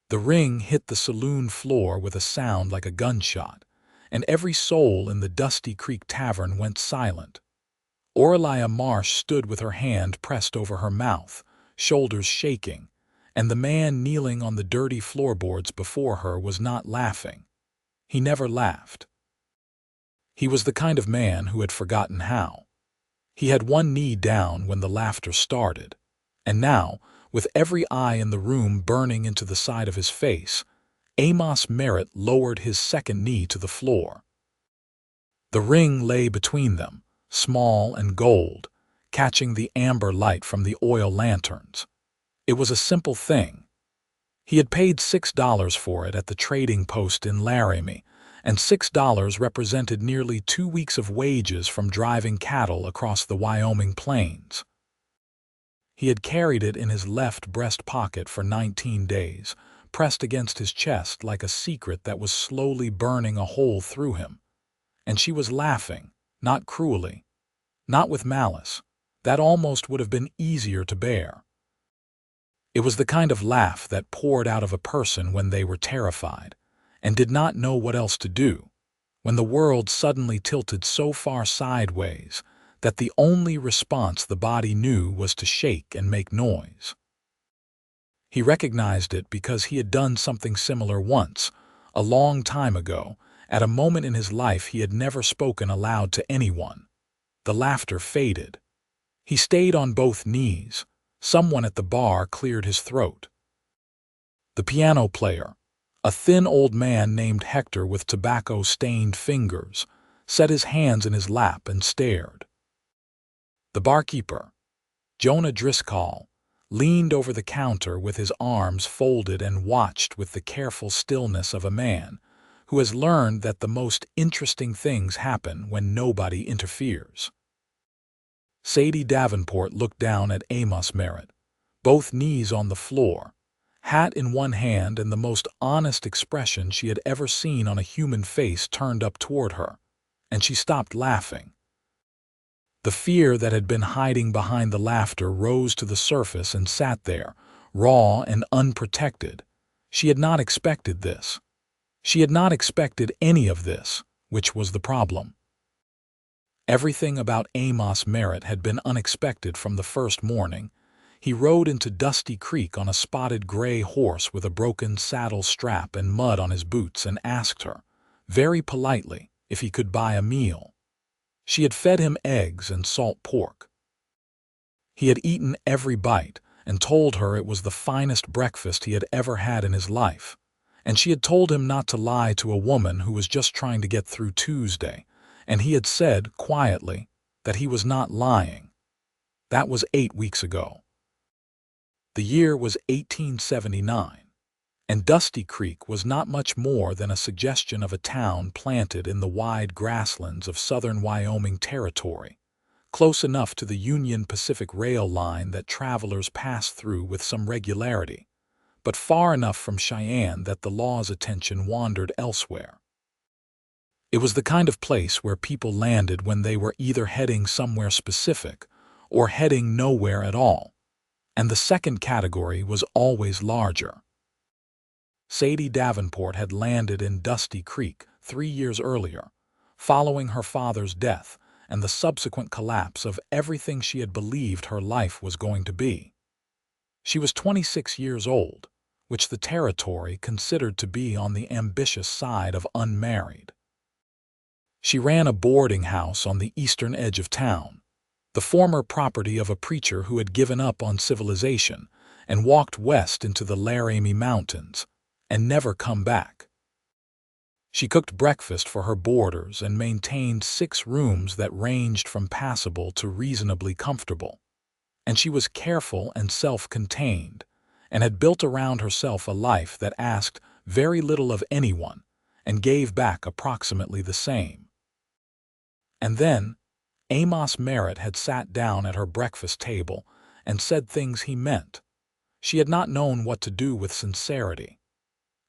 The ring hit the saloon floor with a sound like a gunshot, and every soul in the Dusty Creek Tavern went silent. Aurelia Marsh stood with her hand pressed over her mouth, shoulders shaking, and the man kneeling on the dirty floorboards before her was not laughing. He never laughed. He was the kind of man who had forgotten how. He had one knee down when the laughter started, and now, with every eye in the room burning into the side of his face, Amos Merritt lowered his second knee to the floor. The ring lay between them, small and gold, catching the amber light from the oil lanterns. It was a simple thing. He had paid $6 for it at the trading post in Laramie, and $6 represented nearly 2 weeks of wages from driving cattle across the Wyoming plains. He had carried it in his left breast pocket for 19 days, pressed against his chest like a secret that was slowly burning a hole through him. And she was laughing, not cruelly, not with malice. That almost would have been easier to bear. It was the kind of laugh that poured out of a person when they were terrified and did not know what else to do, when the world suddenly tilted so far sideways that the only response the body knew was to shake and make noise. He recognized it because he had done something similar once, a long time ago, at a moment in his life he had never spoken aloud to anyone. The laughter faded. He stayed on both knees. Someone at the bar cleared his throat. The piano player, a thin old man named Hector with tobacco-stained fingers, set his hands in his lap and stared. The barkeeper, Jonah Driscoll, leaned over the counter with his arms folded and watched with the careful stillness of a man who has learned that the most interesting things happen when nobody interferes. Sadie Davenport looked down at Amos Merritt, both knees on the floor, hat in one hand and the most honest expression she had ever seen on a human face turned up toward her, and she stopped laughing. The fear that had been hiding behind the laughter rose to the surface and sat there, raw and unprotected. She had not expected this. She had not expected any of this, which was the problem. Everything about Amos Merritt had been unexpected from the first morning. He rode into Dusty Creek on a spotted gray horse with a broken saddle strap and mud on his boots and asked her, very politely, if he could buy a meal. She had fed him eggs and salt pork. He had eaten every bite and told her it was the finest breakfast he had ever had in his life, and she had told him not to lie to a woman who was just trying to get through Tuesday, and he had said, quietly, that he was not lying. That was 8 weeks ago. The year was 1879, and Dusty Creek was not much more than a suggestion of a town planted in the wide grasslands of southern Wyoming territory, close enough to the Union Pacific Rail line that travelers pass through with some regularity, but far enough from Cheyenne that the law's attention wandered elsewhere. It was the kind of place where people landed when they were either heading somewhere specific or heading nowhere at all, and the second category was always larger. Sadie Davenport had landed in Dusty Creek 3 years earlier, following her father's death and the subsequent collapse of everything she had believed her life was going to be. She was 26 years old, which the territory considered to be on the ambitious side of unmarried. She ran a boarding house on the eastern edge of town, the former property of a preacher who had given up on civilization and walked west into the Laramie Mountains and never come back. She cooked breakfast for her boarders and maintained 6 rooms that ranged from passable to reasonably comfortable, and she was careful and self-contained and had built around herself a life that asked very little of anyone and gave back approximately the same. And then, Amos Merritt had sat down at her breakfast table and said things he meant. She had not known what to do with sincerity.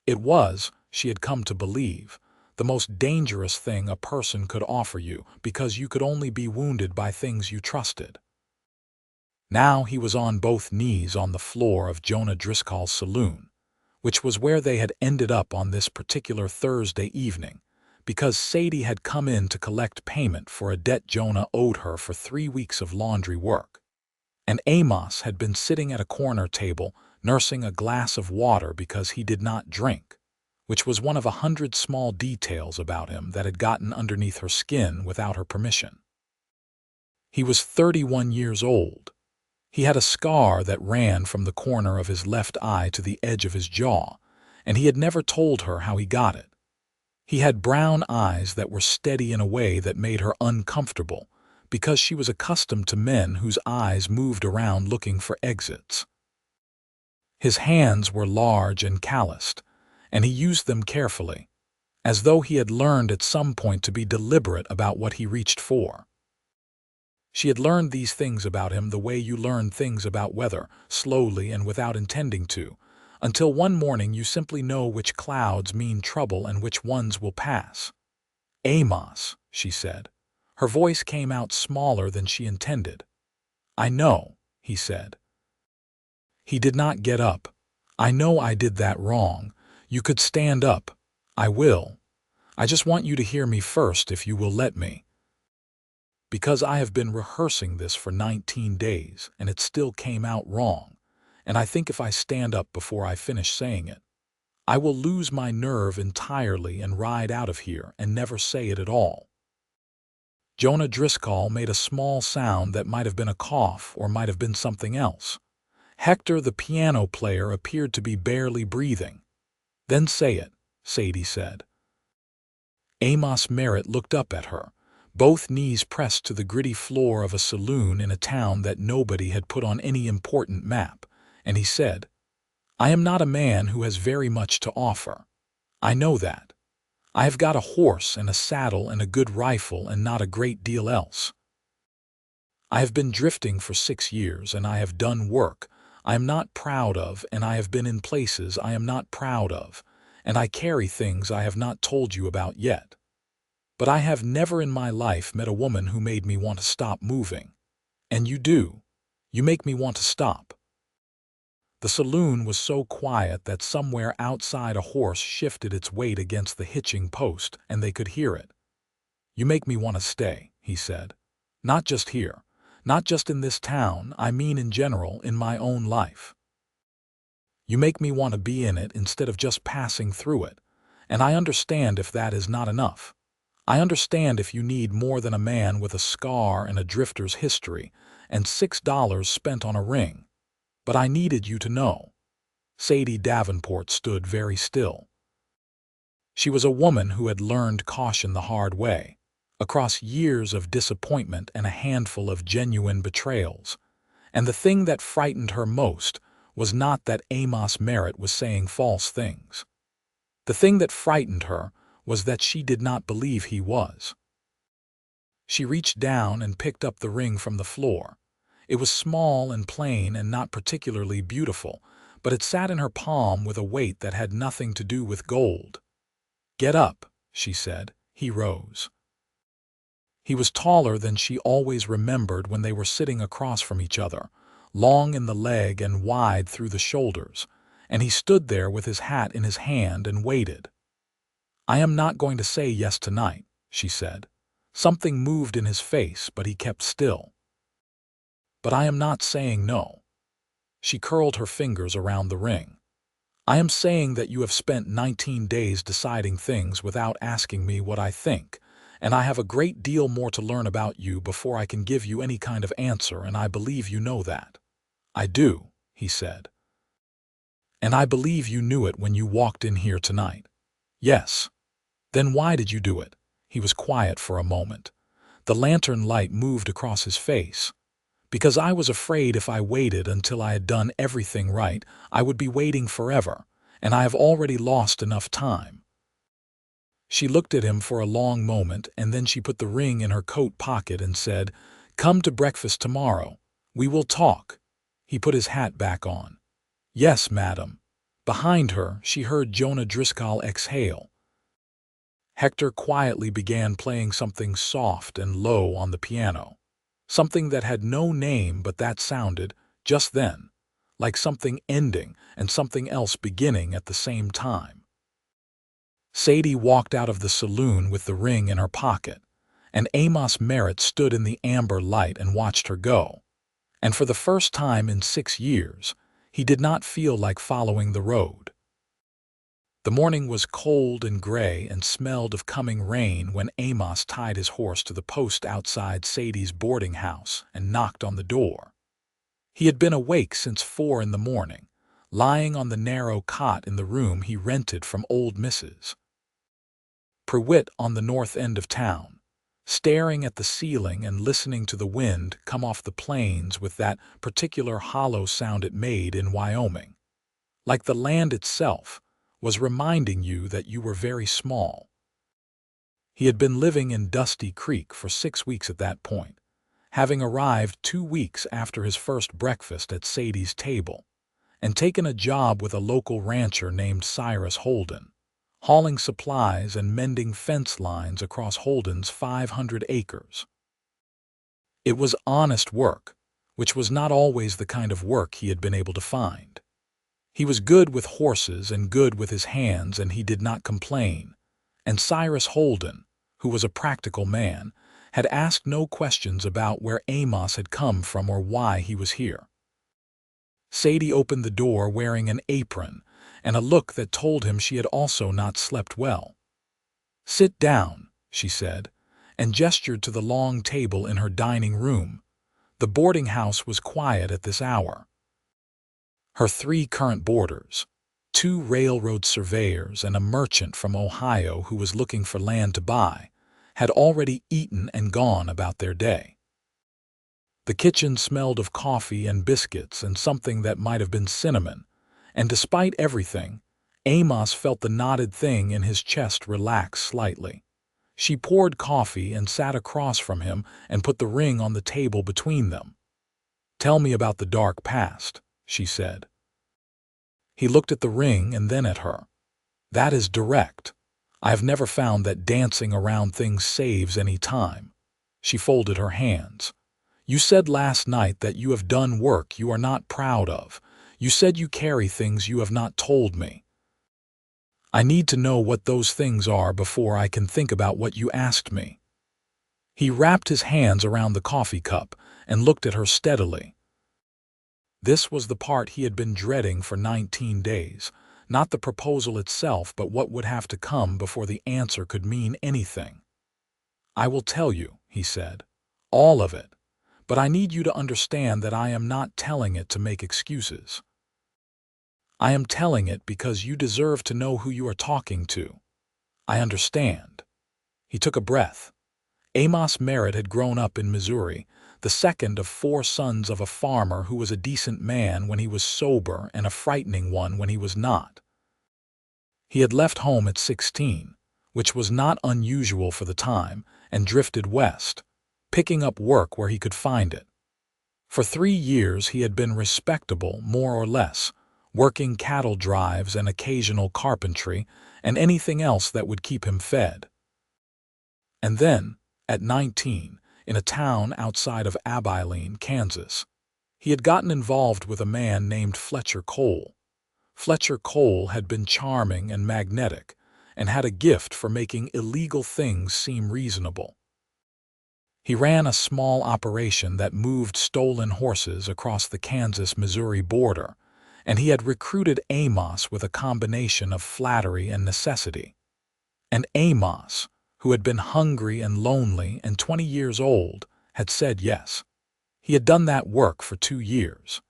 It was, she had come to believe, the most dangerous thing a person could offer you because you could only be wounded by things you trusted. Now he was on both knees on the floor of Jonah Driscoll's saloon, which was where they had ended up on this particular Thursday evening, because Sadie had come in to collect payment for a debt Jonah owed her for 3 weeks of laundry work. And Amos had been sitting at a corner table, nursing a glass of water because he did not drink, which was one of 100 small details about him that had gotten underneath her skin without her permission. He was 31 years old. He had a scar that ran from the corner of his left eye to the edge of his jaw, and he had never told her how he got it. He had brown eyes that were steady in a way that made her uncomfortable, because she was accustomed to men whose eyes moved around looking for exits. His hands were large and calloused, and he used them carefully, as though he had learned at some point to be deliberate about what he reached for. She had learned these things about him the way you learn things about weather, slowly and without intending to, until one morning you simply know which clouds mean trouble and which ones will pass. "Amos," she said. Her voice came out smaller than she intended. "I know," he said. He did not get up. "I know I did that wrong. You could stand up. I will. I just want you to hear me first if you will let me. Because I have been rehearsing this for 19 days, and it still came out wrong, and I think if I stand up before I finish saying it, I will lose my nerve entirely and ride out of here and never say it at all." Jonah Driscoll made a small sound that might have been a cough or might have been something else. Hector, the piano player, appeared to be barely breathing. "Then say it," Sadie said. Amos Merritt looked up at her, both knees pressed to the gritty floor of a saloon in a town that nobody had put on any important map, and he said, "I am not a man who has very much to offer. I know that. I have got a horse and a saddle and a good rifle and not a great deal else. I have been drifting for 6 years, and I have done work I am not proud of, and I have been in places I am not proud of, and I carry things I have not told you about yet. But I have never in my life met a woman who made me want to stop moving. And you do. You make me want to stop." The saloon was so quiet that somewhere outside a horse shifted its weight against the hitching post, and they could hear it. "You make me want to stay," he said. "Not just here. Not just in this town, I mean in general, in my own life. You make me want to be in it instead of just passing through it, and I understand if that is not enough. I understand if you need more than a man with a scar and a drifter's history and $6 spent on a ring. But I needed you to know." Sadie Davenport stood very still. She was a woman who had learned caution the hard way, across years of disappointment and a handful of genuine betrayals. And the thing that frightened her most was not that Amos Merritt was saying false things. The thing that frightened her was that she did not believe he was. She reached down and picked up the ring from the floor. It was small and plain and not particularly beautiful, but it sat in her palm with a weight that had nothing to do with gold. "Get up," she said. He rose. He was taller than she always remembered when they were sitting across from each other, long in the leg and wide through the shoulders, and he stood there with his hat in his hand and waited. "I am not going to say yes tonight," she said. Something moved in his face, but he kept still. "But I am not saying no." She curled her fingers around the ring. "I am saying that you have spent 19 days deciding things without asking me what I think, and I have a great deal more to learn about you before I can give you any kind of answer, and I believe you know that." "I do," he said. "And I believe you knew it when you walked in here tonight." "Yes." "Then why did you do it?" He was quiet for a moment. The lantern light moved across his face. "Because I was afraid if I waited until I had done everything right, I would be waiting forever, and I have already lost enough time." She looked at him for a long moment, and then she put the ring in her coat pocket and said, "Come to breakfast tomorrow. We will talk." He put his hat back on. "Yes, madam." Behind her, she heard Jonah Driscoll exhale. Hector quietly began playing something soft and low on the piano, something that had no name but that sounded, just then, like something ending and something else beginning at the same time. Sadie walked out of the saloon with the ring in her pocket, and Amos Merritt stood in the amber light and watched her go. And for the first time in 6 years, he did not feel like following the road. The morning was cold and gray and smelled of coming rain when Amos tied his horse to the post outside Sadie's boarding house and knocked on the door. He had been awake since 4 in the morning, lying on the narrow cot in the room he rented from old Mrs. Prewitt on the north end of town, staring at the ceiling and listening to the wind come off the plains with that particular hollow sound it made in Wyoming. Like the land itself was reminding you that you were very small. He had been living in Dusty Creek for 6 weeks at that point, having arrived 2 weeks after his first breakfast at Sadie's table, and taken a job with a local rancher named Cyrus Holden, hauling supplies and mending fence lines across Holden's 500 acres. It was honest work, which was not always the kind of work he had been able to find. He was good with horses and good with his hands, and he did not complain. And Cyrus Holden, who was a practical man, had asked no questions about where Amos had come from or why he was here. Sadie opened the door wearing an apron and a look that told him she had also not slept well. "Sit down," she said, and gestured to the long table in her dining room. The boarding house was quiet at this hour. Her 3 current boarders, 2 railroad surveyors and a merchant from Ohio who was looking for land to buy, had already eaten and gone about their day. The kitchen smelled of coffee and biscuits and something that might have been cinnamon, and despite everything, Amos felt the knotted thing in his chest relax slightly. She poured coffee and sat across from him and put the ring on the table between them. "Tell me about the dark past," she said. He looked at the ring and then at her. "That is direct. I have never found that dancing around things saves any time." She folded her hands. "You said last night that you have done work you are not proud of. You said you carry things you have not told me. I need to know what those things are before I can think about what you asked me." He wrapped his hands around the coffee cup and looked at her steadily. This was the part he had been dreading for 19 days, not the proposal itself, but what would have to come before the answer could mean anything. "I will tell you," he said, "all of it, but I need you to understand that I am not telling it to make excuses. I am telling it because you deserve to know who you are talking to. I understand." He took a breath. Amos Merritt had grown up in Missouri, the second of 4 sons of a farmer who was a decent man when he was sober and a frightening one when he was not. He had left home at 16, which was not unusual for the time, and drifted west, picking up work where he could find it. For 3 years he had been respectable, more or less, working cattle drives and occasional carpentry and anything else that would keep him fed. And then, at 19, in a town outside of Abilene, Kansas, he had gotten involved with a man named Fletcher Cole. Fletcher Cole had been charming and magnetic and had a gift for making illegal things seem reasonable. He ran a small operation that moved stolen horses across the Kansas-Missouri border, and he had recruited Amos with a combination of flattery and necessity. And Amos, who had been hungry and lonely and 20 years old, had said yes. He had done that work for 2 years.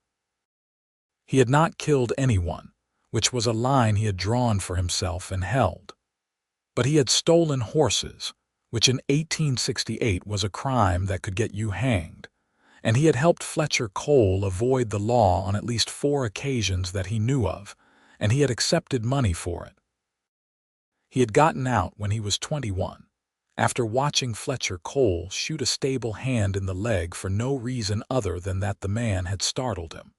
He had not killed anyone, which was a line he had drawn for himself and held. But he had stolen horses, which in 1868 was a crime that could get you hanged, and he had helped Fletcher Cole avoid the law on at least 4 occasions that he knew of, and he had accepted money for it. He had gotten out when he was 21, after watching Fletcher Cole shoot a stable hand in the leg for no reason other than that the man had startled him.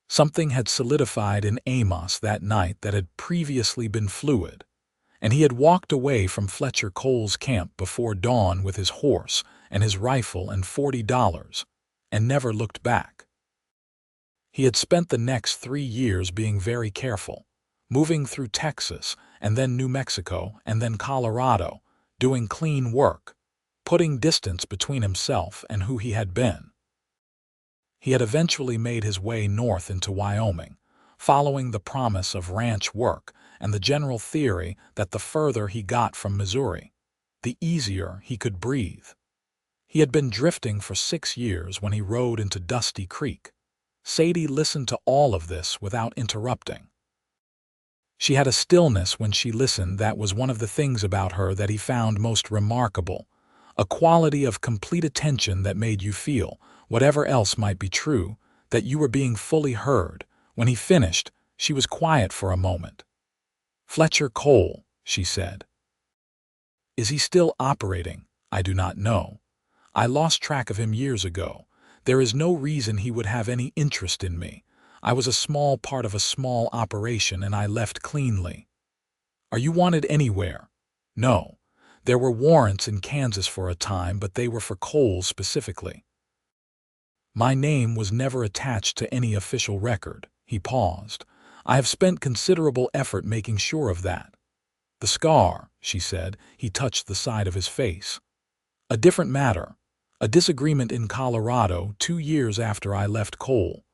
Something had solidified in Amos that night that had previously been fluid, and he had walked away from Fletcher Cole's camp before dawn with his horse and his rifle and $40, and never looked back. He had spent the next 3 years being very careful, moving through Texas and then New Mexico and then Colorado, doing clean work, putting distance between himself and who he had been. He had eventually made his way north into Wyoming, following the promise of ranch work and the general theory that the further he got from Missouri, the easier he could breathe. He had been drifting for 6 years when he rode into Dusty Creek. Sadie listened to all of this without interrupting. She had a stillness when she listened that was one of the things about her that he found most remarkable, a quality of complete attention that made you feel, whatever else might be true, that you were being fully heard. When he finished, she was quiet for a moment. "Fletcher Cole," she said. "Is he still operating? I do not know. I lost track of him years ago. There is no reason he would have any interest in me. I was a small part of a small operation and I left cleanly." "Are you wanted anywhere?" "No. There were warrants in Kansas for a time, but they were for Cole specifically. My name was never attached to any official record." He paused. "I have spent considerable effort making sure of that." "The scar," she said. He touched the side of his face. "A different matter. A disagreement in Colorado 2 years after I left Cole.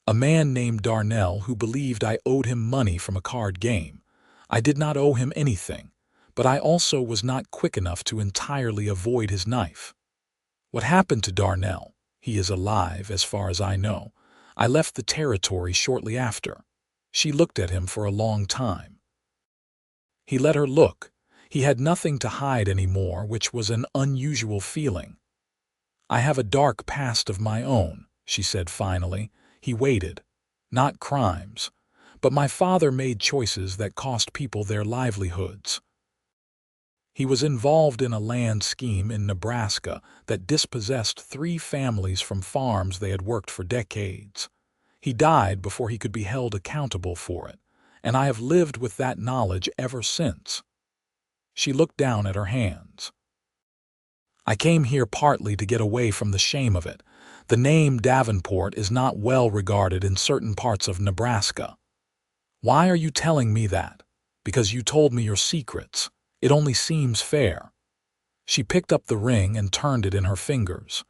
A man named Darnell who believed I owed him money from a card game. I did not owe him anything, but I also was not quick enough to entirely avoid his knife." "What happened to Darnell?" "He is alive, as far as I know. I left the territory shortly after." She looked at him for a long time. He let her look. He had nothing to hide anymore, which was an unusual feeling. "I have a dark past of my own," she said finally. He waited. "Not crimes. But my father made choices that cost people their livelihoods. He was involved in a land scheme in Nebraska that dispossessed 3 families from farms they had worked for decades. He died before he could be held accountable for it, and I have lived with that knowledge ever since." She looked down at her hands. "I came here partly to get away from the shame of it. The name Davenport is not well regarded in certain parts of Nebraska." "Why are you telling me that?" "Because you told me your secrets. It only seems fair." She picked up the ring and turned it in her fingers.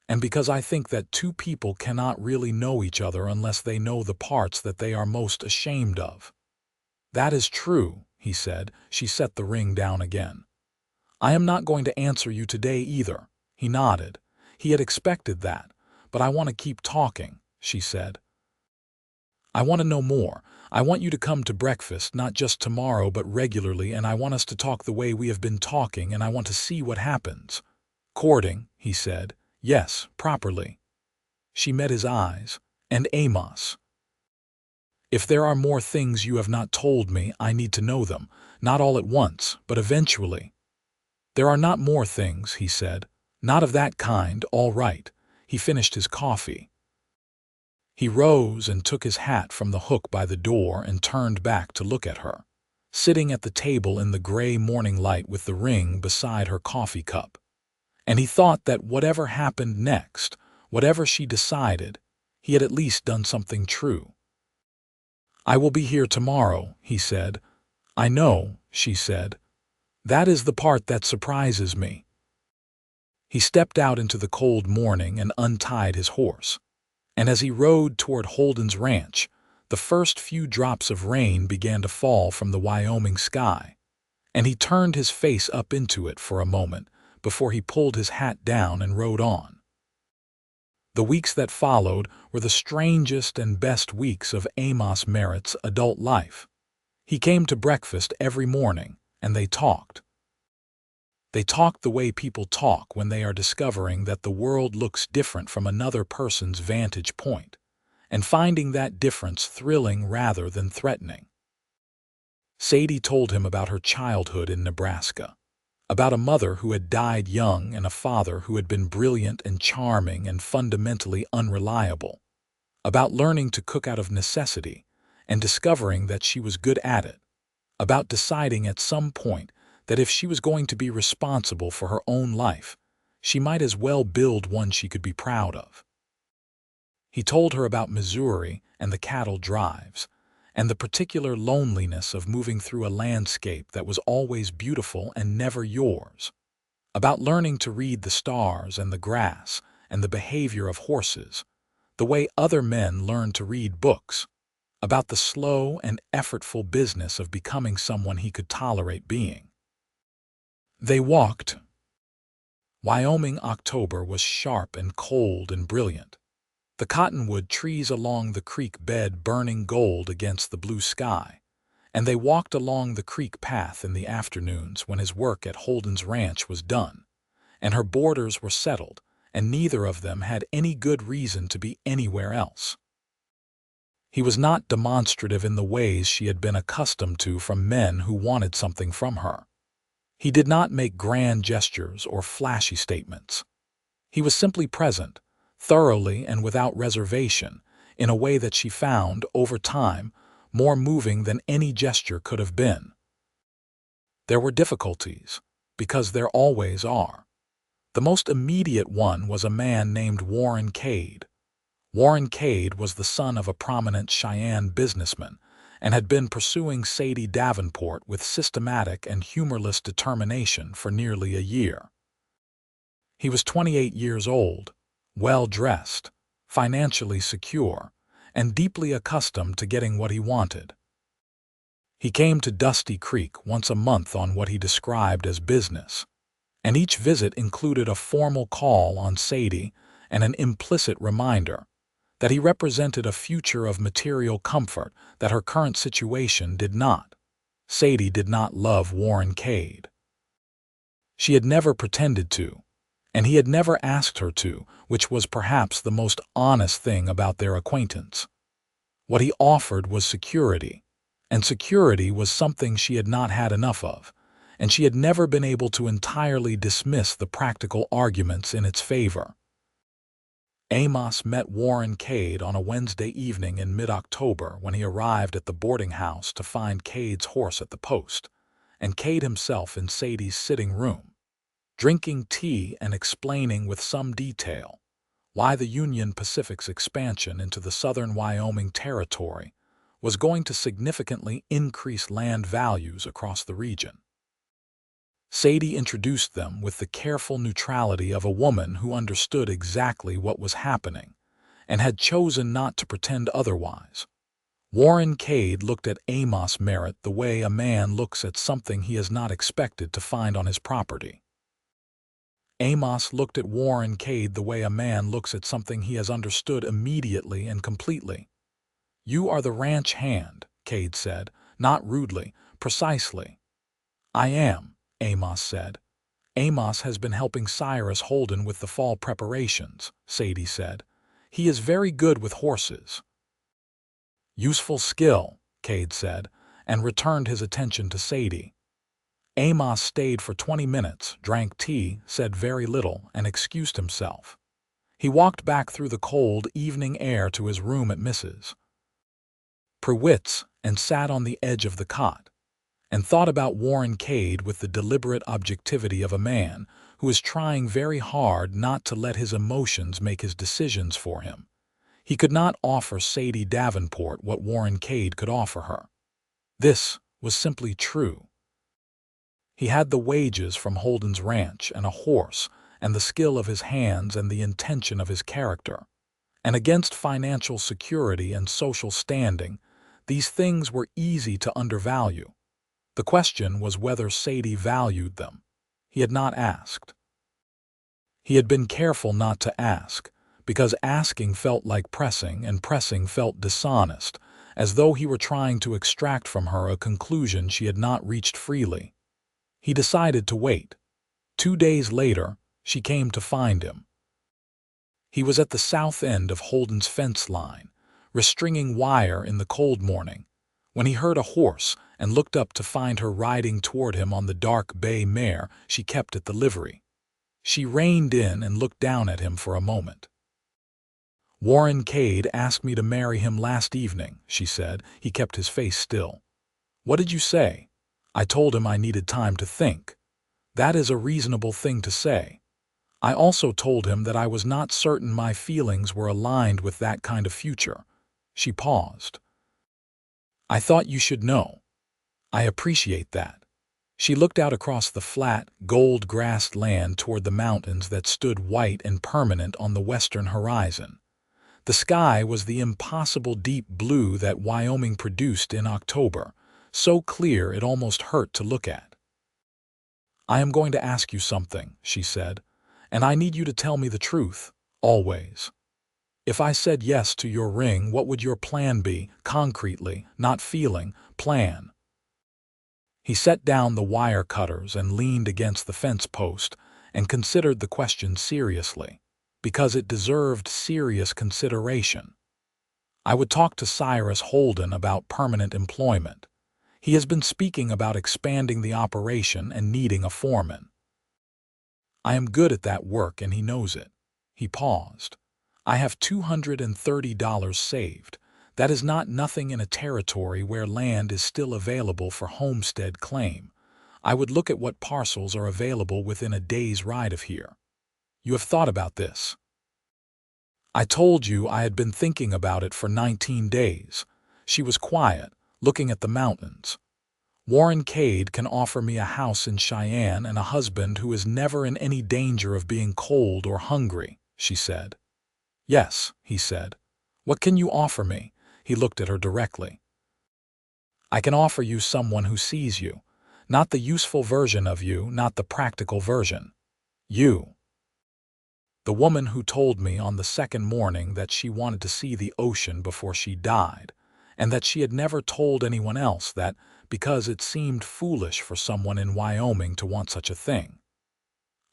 "And because I think that 2 people cannot really know each other unless they know the parts that they are most ashamed of." "That is true," he said. She set the ring down again. "I am not going to answer you today either." He nodded. He had expected that. "But I want to keep talking," she said. "I want to know more. I want you to come to breakfast, not just tomorrow but regularly, and I want us to talk the way we have been talking, and I want to see what happens." "Courting," he said. "Yes, properly." She met his eyes. "And Amos. If there are more things you have not told me, I need to know them, not all at once, but eventually." "There are not more things," he said. "Not of that kind, all right." He finished his coffee. He rose and took his hat from the hook by the door and turned back to look at her, sitting at the table in the gray morning light with the ring beside her coffee cup. And he thought that whatever happened next, whatever she decided, he had at least done something true. "I will be here tomorrow," he said. "I know," she said. "That is the part that surprises me." He stepped out into the cold morning and untied his horse. And as he rode toward Holden's ranch, the first few drops of rain began to fall from the Wyoming sky, and he turned his face up into it for a moment before he pulled his hat down and rode on. The weeks that followed were the strangest and best weeks of Amos Merritt's adult life. He came to breakfast every morning, and they talked. They talked the way people talk when they are discovering that the world looks different from another person's vantage point, and finding that difference thrilling rather than threatening. Sadie told him about her childhood in Nebraska, about a mother who had died young and a father who had been brilliant and charming and fundamentally unreliable, about learning to cook out of necessity and discovering that she was good at it, about deciding at some point that if she was going to be responsible for her own life, she might as well build one she could be proud of. He told her about Missouri and the cattle drives, and the particular loneliness of moving through a landscape that was always beautiful and never yours, about learning to read the stars and the grass and the behavior of horses, the way other men learn to read books, about the slow and effortful business of becoming someone he could tolerate being. They walked. Wyoming October was sharp and cold and brilliant, the cottonwood trees along the creek bed burning gold against the blue sky, and they walked along the creek path in the afternoons when his work at Holden's ranch was done, and her boarders were settled, and neither of them had any good reason to be anywhere else. He was not demonstrative in the ways she had been accustomed to from men who wanted something from her. He did not make grand gestures or flashy statements. He was simply present, thoroughly and without reservation, in a way that she found, over time, more moving than any gesture could have been. There were difficulties, because there always are. The most immediate one was a man named Warren Cade. Warren Cade was the son of a prominent Cheyenne businessman and had been pursuing Sadie Davenport with systematic and humorless determination for nearly a year. He was 28 years old, well-dressed, financially secure, and deeply accustomed to getting what he wanted. He came to Dusty Creek once a month on what he described as business, and each visit included a formal call on Sadie and an implicit reminder that he represented a future of material comfort that her current situation did not. Sadie did not love Warren Cade. She had never pretended to, and he had never asked her to, which was perhaps the most honest thing about their acquaintance. What he offered was security, and security was something she had not had enough of, and she had never been able to entirely dismiss the practical arguments in its favor. Amos met Warren Cade on a Wednesday evening in mid-October when he arrived at the boarding house to find Cade's horse at the post, and Cade himself in Sadie's sitting room, drinking tea and explaining with some detail why the Union Pacific's expansion into the southern Wyoming territory was going to significantly increase land values across the region. Sadie introduced them with the careful neutrality of a woman who understood exactly what was happening and had chosen not to pretend otherwise. Warren Cade looked at Amos Merritt the way a man looks at something he is not expected to find on his property. Amos looked at Warren Cade the way a man looks at something he has understood immediately and completely. "You are the ranch hand," Cade said, not rudely, precisely. "I am," Amos said. "Amos has been helping Cyrus Holden with the fall preparations," Sadie said. "He is very good with horses." "Useful skill," Cade said, and returned his attention to Sadie. Amos stayed for 20 minutes, drank tea, said very little, and excused himself. He walked back through the cold evening air to his room at Mrs. Prewitt's and sat on the edge of the cot, and thought about Warren Cade with the deliberate objectivity of a man who is trying very hard not to let his emotions make his decisions for him. He could not offer Sadie Davenport what Warren Cade could offer her. This was simply true. He had the wages from Holden's ranch and a horse and the skill of his hands and the intention of his character. And against financial security and social standing, these things were easy to undervalue. The question was whether Sadie valued them. He had not asked. He had been careful not to ask, because asking felt like pressing, and pressing felt dishonest, as though he were trying to extract from her a conclusion she had not reached freely. He decided to wait. 2 days later, she came to find him. He was at the south end of Holden's fence line, restringing wire in the cold morning, when he heard a horse and looked up to find her riding toward him on the dark bay mare she kept at the livery. She reined in and looked down at him for a moment. "Warren Cade asked me to marry him last evening," she said. He kept his face still. "What did you say?" "I told him I needed time to think." "That is a reasonable thing to say." I also told him that I was not certain my feelings were aligned with that kind of future. She paused. I thought you should know. I appreciate that. She looked out across the flat, gold-grassed land toward the mountains that stood white and permanent on the western horizon. The sky was the impossible deep blue that Wyoming produced in October, so clear it almost hurt to look at. I am going to ask you something, she said, and I need you to tell me the truth, always. If I said yes to your ring, what would your plan be, concretely, not feeling, plan? He set down the wire cutters and leaned against the fence post and considered the question seriously, because it deserved serious consideration. I would talk to Cyrus Holden about permanent employment. He has been speaking about expanding the operation and needing a foreman. I am good at that work and he knows it. He paused. I have $230 saved. That is not nothing in a territory where land is still available for homestead claim. I would look at what parcels are available within a day's ride of here. You have thought about this. I told you I had been thinking about it for 19 days. She was quiet, looking at the mountains. Warren Cade can offer me a house in Cheyenne and a husband who is never in any danger of being cold or hungry, she said. Yes, he said. What can you offer me? He looked at her directly. I can offer you someone who sees you, not the useful version of you, not the practical version. You. The woman who told me on the second morning that she wanted to see the ocean before she died, and that she had never told anyone else that because it seemed foolish for someone in Wyoming to want such a thing.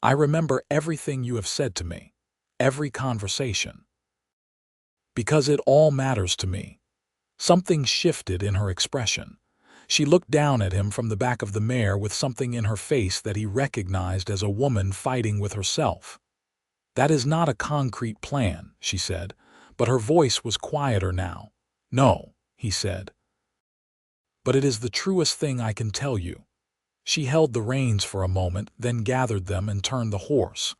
I remember everything you have said to me, every conversation. Because it all matters to me. Something shifted in her expression. She looked down at him from the back of the mare with something in her face that he recognized as a woman fighting with herself. That is not a concrete plan, she said, but her voice was quieter now. No, he said. But it is the truest thing I can tell you. She held the reins for a moment, then gathered them and turned the horse.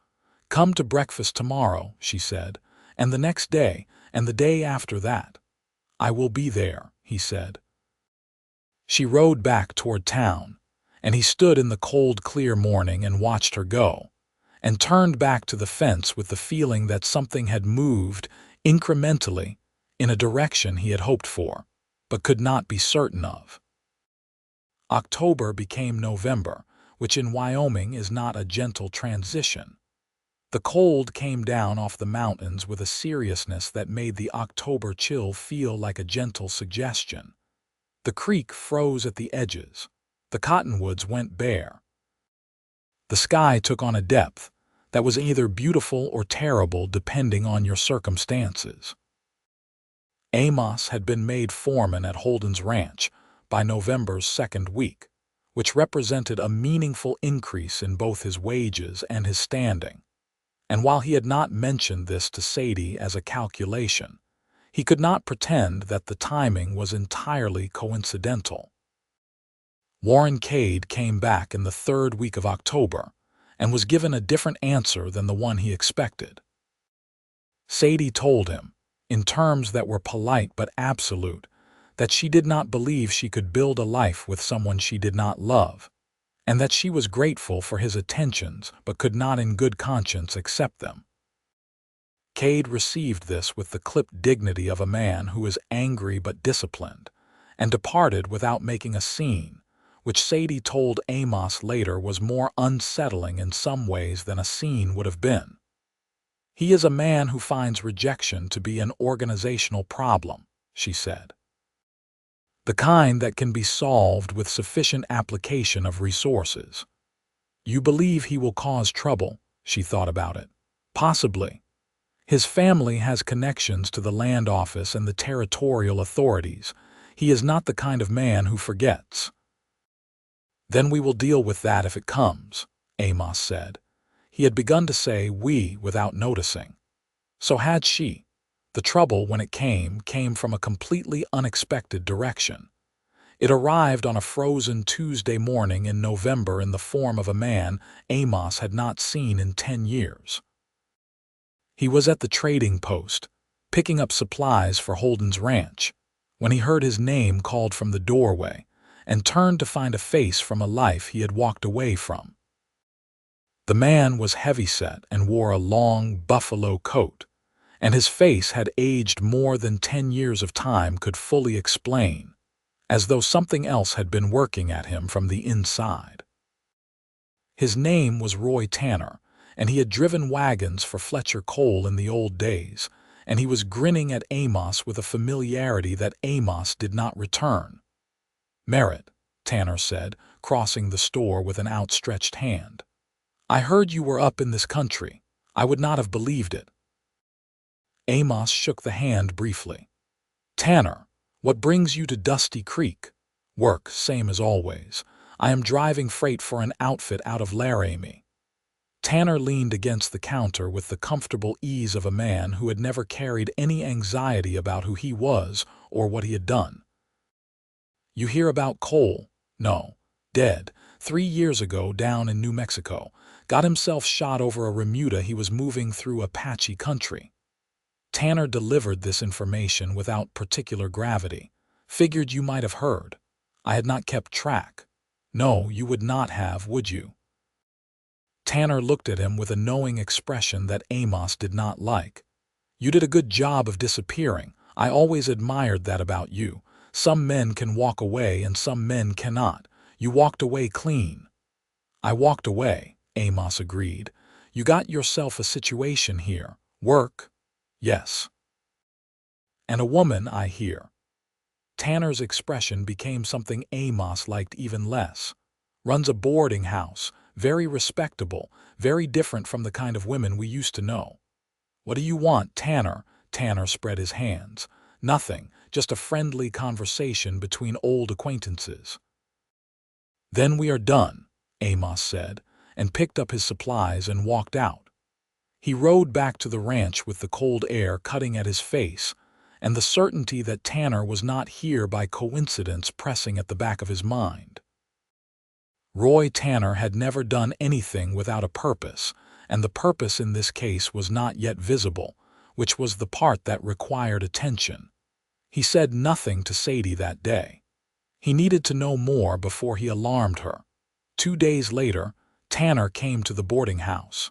Come to breakfast tomorrow, she said, and the next day, and the day after that. I will be there, he said. She rode back toward town, and he stood in the cold, clear morning and watched her go, and turned back to the fence with the feeling that something had moved, incrementally, in a direction he had hoped for, but could not be certain of. October became November, which in Wyoming is not a gentle transition. The cold came down off the mountains with a seriousness that made the October chill feel like a gentle suggestion. The creek froze at the edges. The cottonwoods went bare. The sky took on a depth that was either beautiful or terrible depending on your circumstances. Amos had been made foreman at Holden's ranch by November's second week, which represented a meaningful increase in both his wages and his standing. And while he had not mentioned this to Sadie as a calculation, he could not pretend that the timing was entirely coincidental. Warren Cade came back in the third week of October and was given a different answer than the one he expected. Sadie told him, in terms that were polite but absolute, that she did not believe she could build a life with someone she did not love, and that she was grateful for his attentions but could not in good conscience accept them. Cade received this with the clipped dignity of a man who is angry but disciplined, and departed without making a scene, which Sadie told Amos later was more unsettling in some ways than a scene would have been. He is a man who finds rejection to be an organizational problem, she said. The kind that can be solved with sufficient application of resources. You believe he will cause trouble, she thought about it. Possibly. His family has connections to the land office and the territorial authorities. He is not the kind of man who forgets. Then we will deal with that if it comes, Amos said. He had begun to say we without noticing. So had she. The trouble, when it came from a completely unexpected direction. It arrived on a frozen Tuesday morning in November in the form of a man Amos had not seen in 10 years. He was at the trading post, picking up supplies for Holden's ranch, when he heard his name called from the doorway and turned to find a face from a life he had walked away from. The man was heavyset and wore a long buffalo coat, and his face had aged more than 10 years of time could fully explain, as though something else had been working at him from the inside. His name was Roy Tanner, and he had driven wagons for Fletcher Cole in the old days, and he was grinning at Amos with a familiarity that Amos did not return. "Merritt," Tanner said, crossing the store with an outstretched hand. "I heard you were up in this country. I would not have believed it." Amos shook the hand briefly. "Tanner, what brings you to Dusty Creek?" "Work, same as always. I am driving freight for an outfit out of Laramie." Tanner leaned against the counter with the comfortable ease of a man who had never carried any anxiety about who he was or what he had done. "You hear about Cole?" "No. Dead. 3 years ago down in New Mexico. Got himself shot over a remuda he was moving through Apache country." Tanner delivered this information without particular gravity. "Figured you might have heard. I had not kept track." "No, you would not have, would you?" Tanner looked at him with a knowing expression that Amos did not like. "You did a good job of disappearing. I always admired that about you. Some men can walk away and some men cannot. You walked away clean." "I walked away," Amos agreed. "You got yourself a situation here. Work?" "Yes." "And a woman, I hear." Tanner's expression became something Amos liked even less. "Runs a boarding house. Very respectable, very different from the kind of women we used to know." "What do you want, Tanner?" Tanner spread his hands. "Nothing, just a friendly conversation between old acquaintances." "Then we are done," Amos said, and picked up his supplies and walked out. He rode back to the ranch with the cold air cutting at his face, and the certainty that Tanner was not here by coincidence pressing at the back of his mind. Roy Tanner had never done anything without a purpose, and the purpose in this case was not yet visible, which was the part that required attention. He said nothing to Sadie that day. He needed to know more before he alarmed her. 2 days later, Tanner came to the boarding house.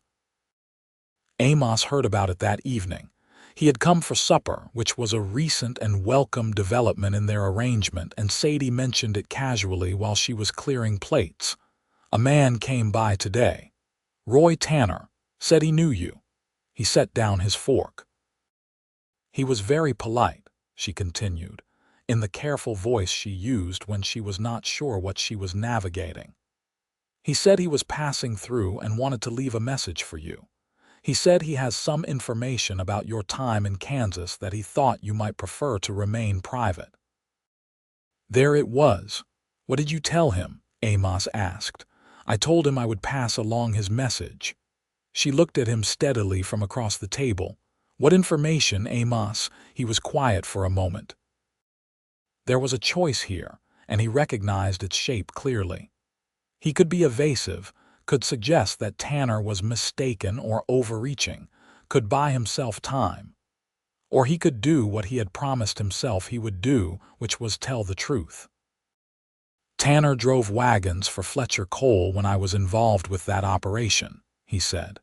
Amos heard about it that evening. He had come for supper, which was a recent and welcome development in their arrangement, and Sadie mentioned it casually while she was clearing plates. "A man came by today. Roy Tanner. Said he knew you." He set down his fork. "He was very polite," she continued, in the careful voice she used when she was not sure what she was navigating. "He said he was passing through and wanted to leave a message for you. He said he has some information about your time in Kansas that he thought you might prefer to remain private." There it was. "What did you tell him?" Amos asked. "I told him I would pass along his message." She looked at him steadily from across the table. "What information, Amos?" He was quiet for a moment. There was a choice here, and he recognized its shape clearly. He could be evasive, could suggest that Tanner was mistaken or overreaching, could buy himself time. Or he could do what he had promised himself he would do, which was tell the truth. "Tanner drove wagons for Fletcher Cole when I was involved with that operation," he said.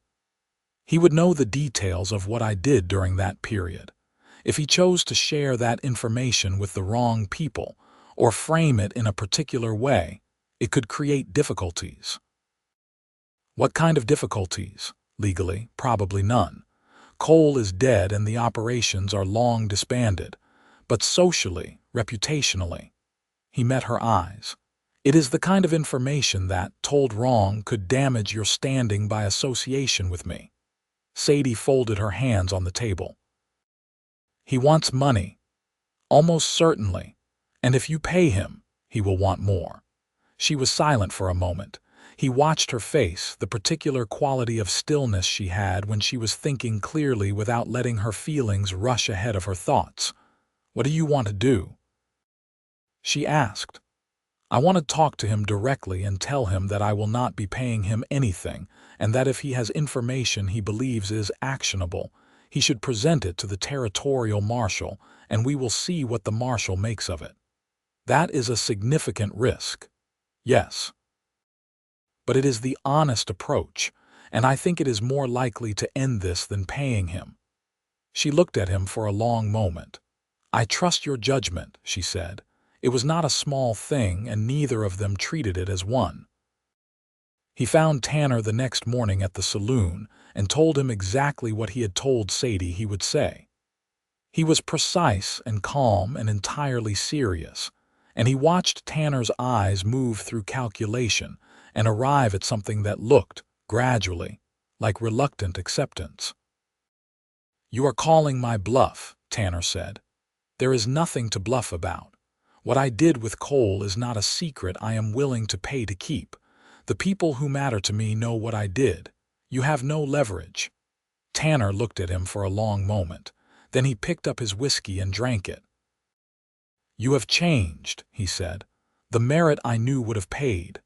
"He would know the details of what I did during that period. If he chose to share that information with the wrong people, or frame it in a particular way, it could create difficulties." "What kind of difficulties?" "Legally, probably none. Cole is dead and the operations are long disbanded. But socially, reputationally." He met her eyes. "It is the kind of information that, told wrong, could damage your standing by association with me." Sadie folded her hands on the table. "He wants money." "Almost certainly. And if you pay him, he will want more." She was silent for a moment. He watched her face, the particular quality of stillness she had when she was thinking clearly without letting her feelings rush ahead of her thoughts. "What do you want to do?" she asked. I want to talk to him directly and tell him that I will not be paying him anything, and that if he has information he believes is actionable, he should present it to the territorial marshal, and we will see what the marshal makes of it. That is a significant risk. Yes. But it is the honest approach, and I think it is more likely to end this than paying him. She looked at him for a long moment. I trust your judgment, she said. It was not a small thing, and neither of them treated it as one. He found Tanner the next morning at the saloon and told him exactly what he had told Sadie he would say. He was precise and calm and entirely serious, and he watched Tanner's eyes move through calculation and arrive at something that looked, gradually, like reluctant acceptance. "You are calling my bluff," Tanner said. "There is nothing to bluff about. What I did with Cole is not a secret I am willing to pay to keep. The people who matter to me know what I did. You have no leverage." Tanner looked at him for a long moment. Then he picked up his whiskey and drank it. "You have changed," he said. "The merit I knew would have paid."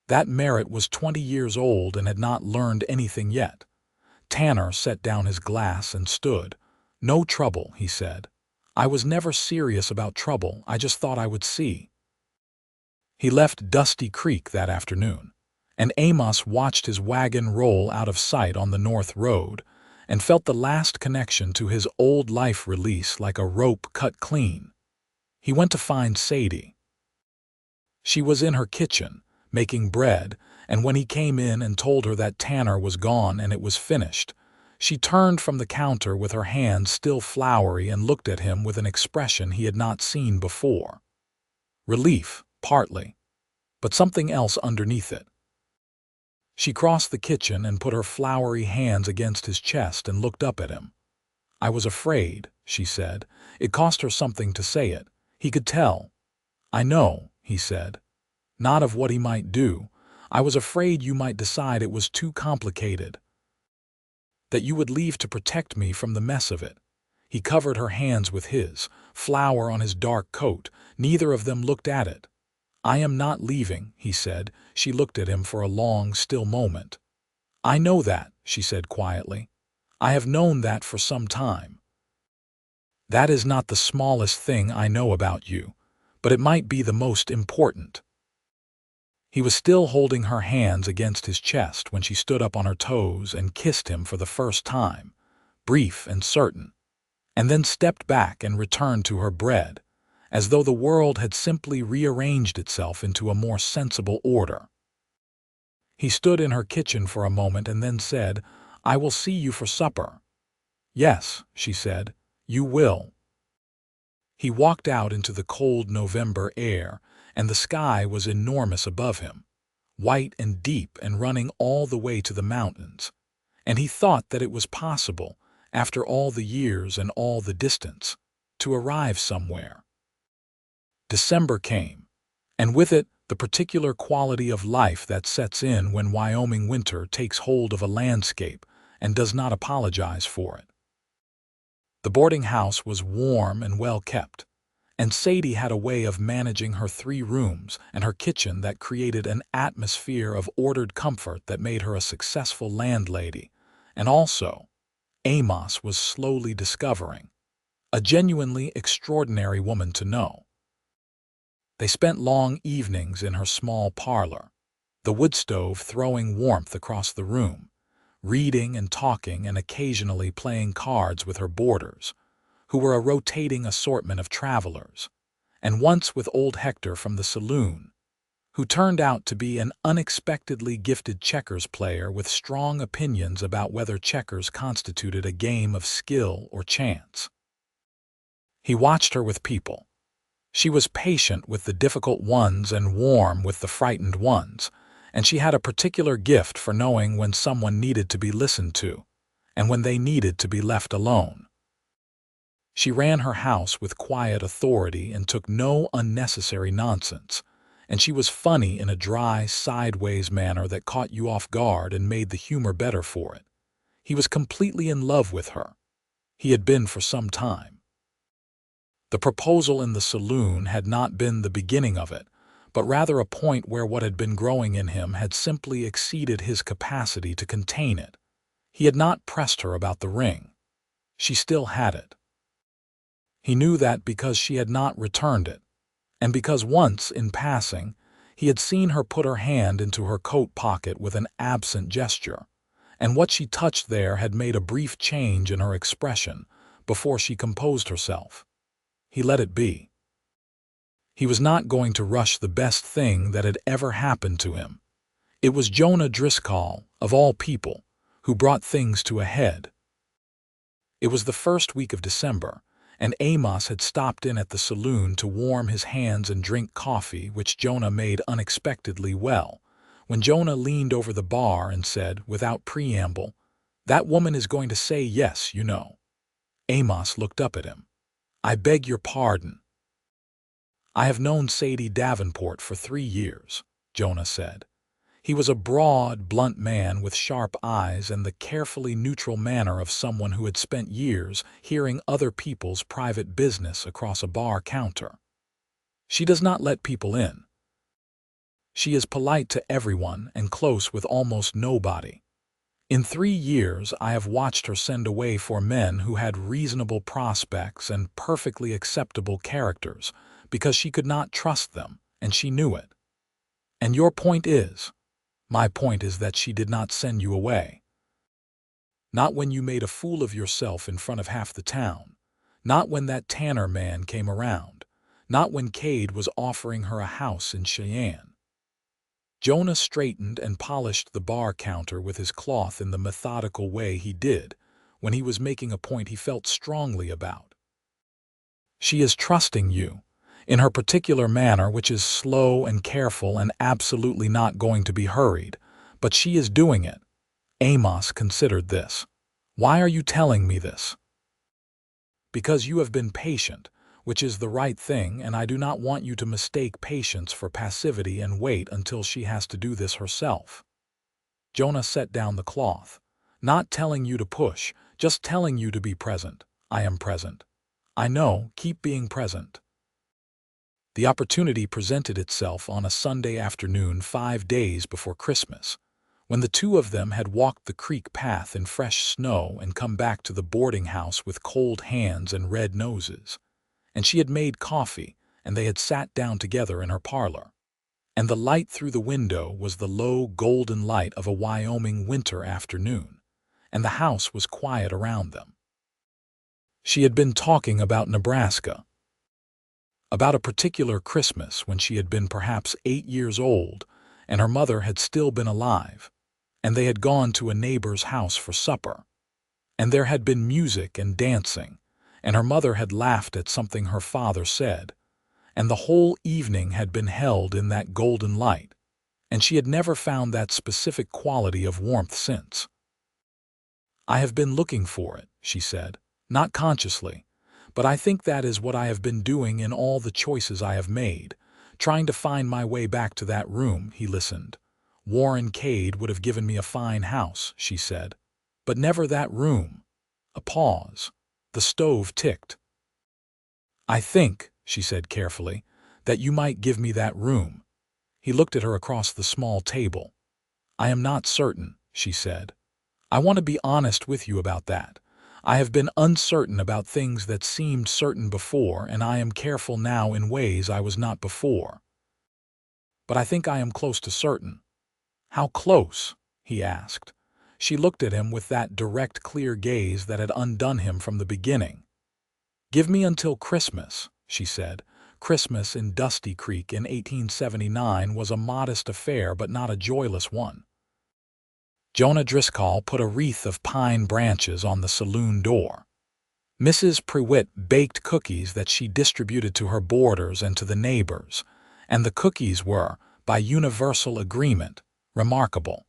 That merit was 20 years old and had not learned anything yet. Tanner set down his glass and stood. "No trouble," he said. "I was never serious about trouble, I just thought I would see." He left Dusty Creek that afternoon, and Amos watched his wagon roll out of sight on the North Road and felt the last connection to his old life release like a rope cut clean. He went to find Sadie. She was in her kitchen, making bread, and when he came in and told her that Tanner was gone and it was finished, she turned from the counter with her hands still floury and looked at him with an expression he had not seen before. Relief, partly, but something else underneath it. She crossed the kitchen and put her floury hands against his chest and looked up at him. "I was afraid," she said. It cost her something to say it. He could tell. "I know," he said. "Not of what he might do. I was afraid you might decide it was too complicated. That you would leave to protect me from the mess of it." He covered her hands with his, flour on his dark coat. Neither of them looked at it. "I am not leaving," he said. She looked at him for a long, still moment. "I know that," she said quietly. "I have known that for some time. That is not the smallest thing I know about you, but it might be the most important." He was still holding her hands against his chest when she stood up on her toes and kissed him for the first time, brief and certain, and then stepped back and returned to her bread, as though the world had simply rearranged itself into a more sensible order. He stood in her kitchen for a moment and then said, "I will see you for supper." "Yes," she said, "you will." He walked out into the cold November air, and the sky was enormous above him, white and deep and running all the way to the mountains, and he thought that it was possible, after all the years and all the distance, to arrive somewhere. December came, and with it the particular quality of life that sets in when Wyoming winter takes hold of a landscape and does not apologize for it. The boarding house was warm and well kept, and Sadie had a way of managing her 3 rooms and her kitchen that created an atmosphere of ordered comfort that made her a successful landlady, and also, Amos was slowly discovering, a genuinely extraordinary woman to know. They spent long evenings in her small parlor, the wood stove throwing warmth across the room, reading and talking and occasionally playing cards with her boarders, who were a rotating assortment of travelers, and once with old Hector from the saloon, who turned out to be an unexpectedly gifted checkers player with strong opinions about whether checkers constituted a game of skill or chance. He watched her with people. She was patient with the difficult ones and warm with the frightened ones, and she had a particular gift for knowing when someone needed to be listened to and when they needed to be left alone. She ran her house with quiet authority and took no unnecessary nonsense, and she was funny in a dry, sideways manner that caught you off guard and made the humor better for it. He was completely in love with her. He had been for some time. The proposal in the saloon had not been the beginning of it, but rather a point where what had been growing in him had simply exceeded his capacity to contain it. He had not pressed her about the ring. She still had it. He knew that because she had not returned it, and because once, in passing, he had seen her put her hand into her coat pocket with an absent gesture, and what she touched there had made a brief change in her expression before she composed herself. He let it be. He was not going to rush the best thing that had ever happened to him. It was Jonah Driscoll, of all people, who brought things to a head. It was the first week of December, and Amos had stopped in at the saloon to warm his hands and drink coffee, which Jonah made unexpectedly well, when Jonah leaned over the bar and said, without preamble, "That woman is going to say yes, you know." Amos looked up at him. "I beg your pardon." "I have known Sadie Davenport for 3 years," Jonah said. He was a broad, blunt man with sharp eyes and the carefully neutral manner of someone who had spent years hearing other people's private business across a bar counter. "She does not let people in. She is polite to everyone and close with almost nobody. In 3 years I have watched her send away for men who had reasonable prospects and perfectly acceptable characters because she could not trust them, and she knew it. And your point is?" "My point is that she did not send you away. Not when you made a fool of yourself in front of half the town. Not when that Tanner man came around. Not when Cade was offering her a house in Cheyenne." Jonah straightened and polished the bar counter with his cloth in the methodical way he did when he was making a point he felt strongly about. "She is trusting you, in her particular manner, which is slow and careful and absolutely not going to be hurried, but she is doing it." Amos considered this. "Why are you telling me this?" "Because you have been patient, which is the right thing, and I do not want you to mistake patience for passivity and wait until she has to do this herself." Jonah set down the cloth. "Not telling you to push, just telling you to be present. I am present. I know, keep being present." The opportunity presented itself on a Sunday afternoon 5 days before Christmas, when the two of them had walked the creek path in fresh snow and come back to the boarding house with cold hands and red noses. And she had made coffee, and they had sat down together in her parlor. And the light through the window was the low golden light of a Wyoming winter afternoon, and the house was quiet around them. She had been talking about Nebraska, about a particular Christmas when she had been perhaps 8 years old, and her mother had still been alive, and they had gone to a neighbor's house for supper, and there had been music and dancing, and her mother had laughed at something her father said, and the whole evening had been held in that golden light, and she had never found that specific quality of warmth since. "I have been looking for it," she said, "not consciously, but I think that is what I have been doing in all the choices I have made, trying to find my way back to that room." He listened. "Warren Cade would have given me a fine house," she said, "but never that room." A pause. The stove ticked. "I think," she said carefully, "that you might give me that room." He looked at her across the small table. "I am not certain," she said. "I want to be honest with you about that. I have been uncertain about things that seemed certain before, and I am careful now in ways I was not before. But I think I am close to certain." "How close?" he asked. She looked at him with that direct, clear gaze that had undone him from the beginning. "Give me until Christmas," she said. Christmas in Dusty Creek in 1879 was a modest affair but not a joyless one. Jonah Driscoll put a wreath of pine branches on the saloon door. Mrs. Prewitt baked cookies that she distributed to her boarders and to the neighbors, and the cookies were, by universal agreement, remarkable.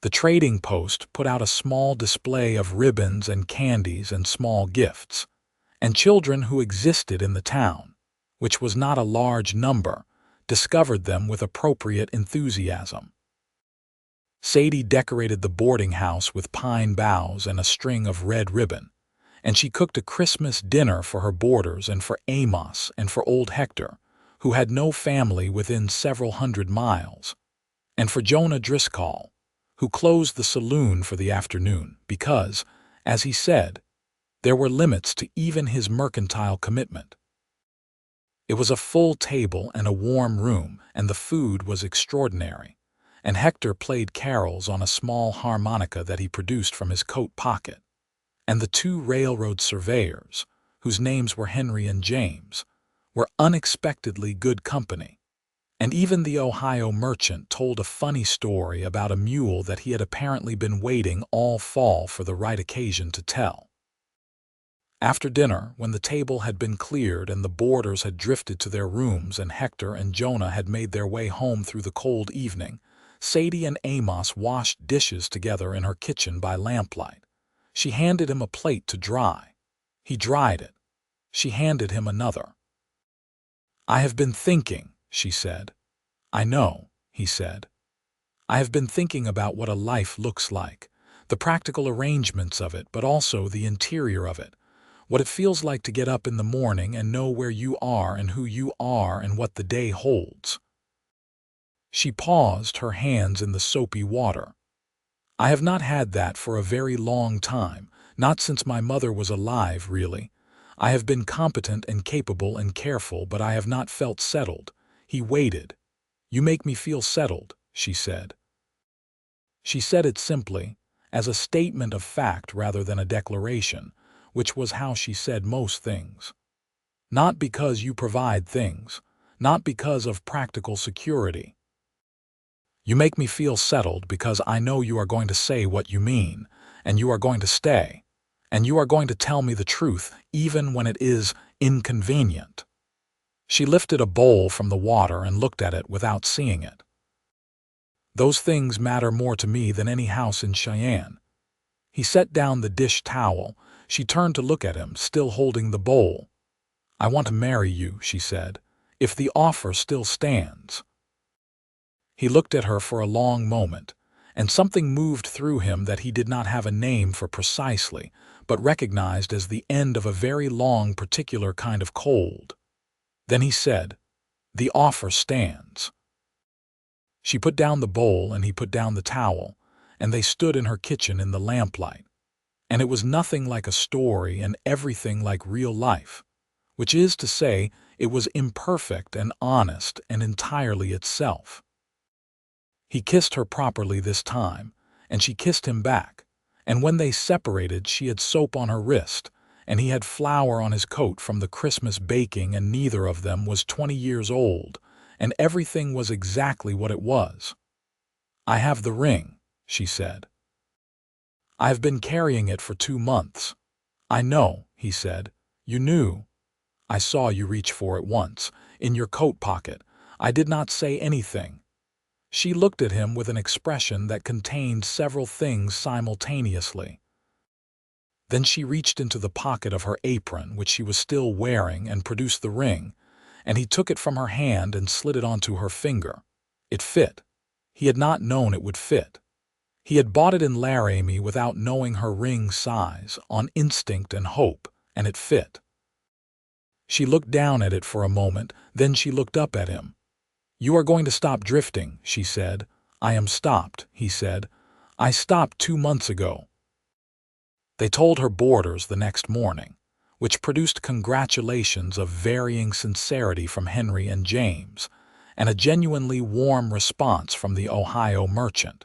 The trading post put out a small display of ribbons and candies and small gifts, and children who existed in the town, which was not a large number, discovered them with appropriate enthusiasm. Sadie decorated the boarding house with pine boughs and a string of red ribbon, and she cooked a Christmas dinner for her boarders and for Amos and for old Hector, who had no family within several hundred miles, and for Jonah Driscoll, who closed the saloon for the afternoon because, as he said, there were limits to even his mercantile commitment. It was a full table and a warm room, and the food was extraordinary, and Hector played carols on a small harmonica that he produced from his coat pocket, and the two railroad surveyors, whose names were Henry and James, were unexpectedly good company, and even the Ohio merchant told a funny story about a mule that he had apparently been waiting all fall for the right occasion to tell. After dinner, when the table had been cleared and the boarders had drifted to their rooms and Hector and Jonah had made their way home through the cold evening, Sadie and Amos washed dishes together in her kitchen by lamplight. She handed him a plate to dry. He dried it. She handed him another. "I have been thinking," she said. "I know," he said. "I have been thinking about what a life looks like, the practical arrangements of it, but also the interior of it, what it feels like to get up in the morning and know where you are and who you are and what the day holds." She paused, her hands in the soapy water. "I have not had that for a very long time, not since my mother was alive, really. I have been competent and capable and careful, but I have not felt settled." He waited. "You make me feel settled," she said. She said it simply, as a statement of fact rather than a declaration, which was how she said most things. "Not because you provide things, not because of practical security. You make me feel settled because I know you are going to say what you mean, and you are going to stay, and you are going to tell me the truth even when it is inconvenient." She lifted a bowl from the water and looked at it without seeing it. "Those things matter more to me than any house in Cheyenne." He set down the dish towel. She turned to look at him, still holding the bowl. "I want to marry you," she said, "if the offer still stands." He looked at her for a long moment, and something moved through him that he did not have a name for precisely, but recognized as the end of a very long particular kind of cold. Then he said, "The offer stands." She put down the bowl and he put down the towel, and they stood in her kitchen in the lamplight. And it was nothing like a story and everything like real life, which is to say, it was imperfect and honest and entirely itself. He kissed her properly this time, and she kissed him back, and when they separated she had soap on her wrist, and he had flour on his coat from the Christmas baking, and neither of them was 20 years old, and everything was exactly what it was. "I have the ring," she said. "I have been carrying it for 2 months." "I know," he said. "You knew. I saw you reach for it once, in your coat pocket. I did not say anything." She looked at him with an expression that contained several things simultaneously. Then she reached into the pocket of her apron, which she was still wearing, and produced the ring, and he took it from her hand and slid it onto her finger. It fit. He had not known it would fit. He had bought it in Laramie without knowing her ring size, on instinct and hope, and it fit. She looked down at it for a moment, then she looked up at him. "You are going to stop drifting," she said. "I am stopped," he said. "I stopped 2 months ago." They told her boarders the next morning, which produced congratulations of varying sincerity from Henry and James, and a genuinely warm response from the Ohio merchant,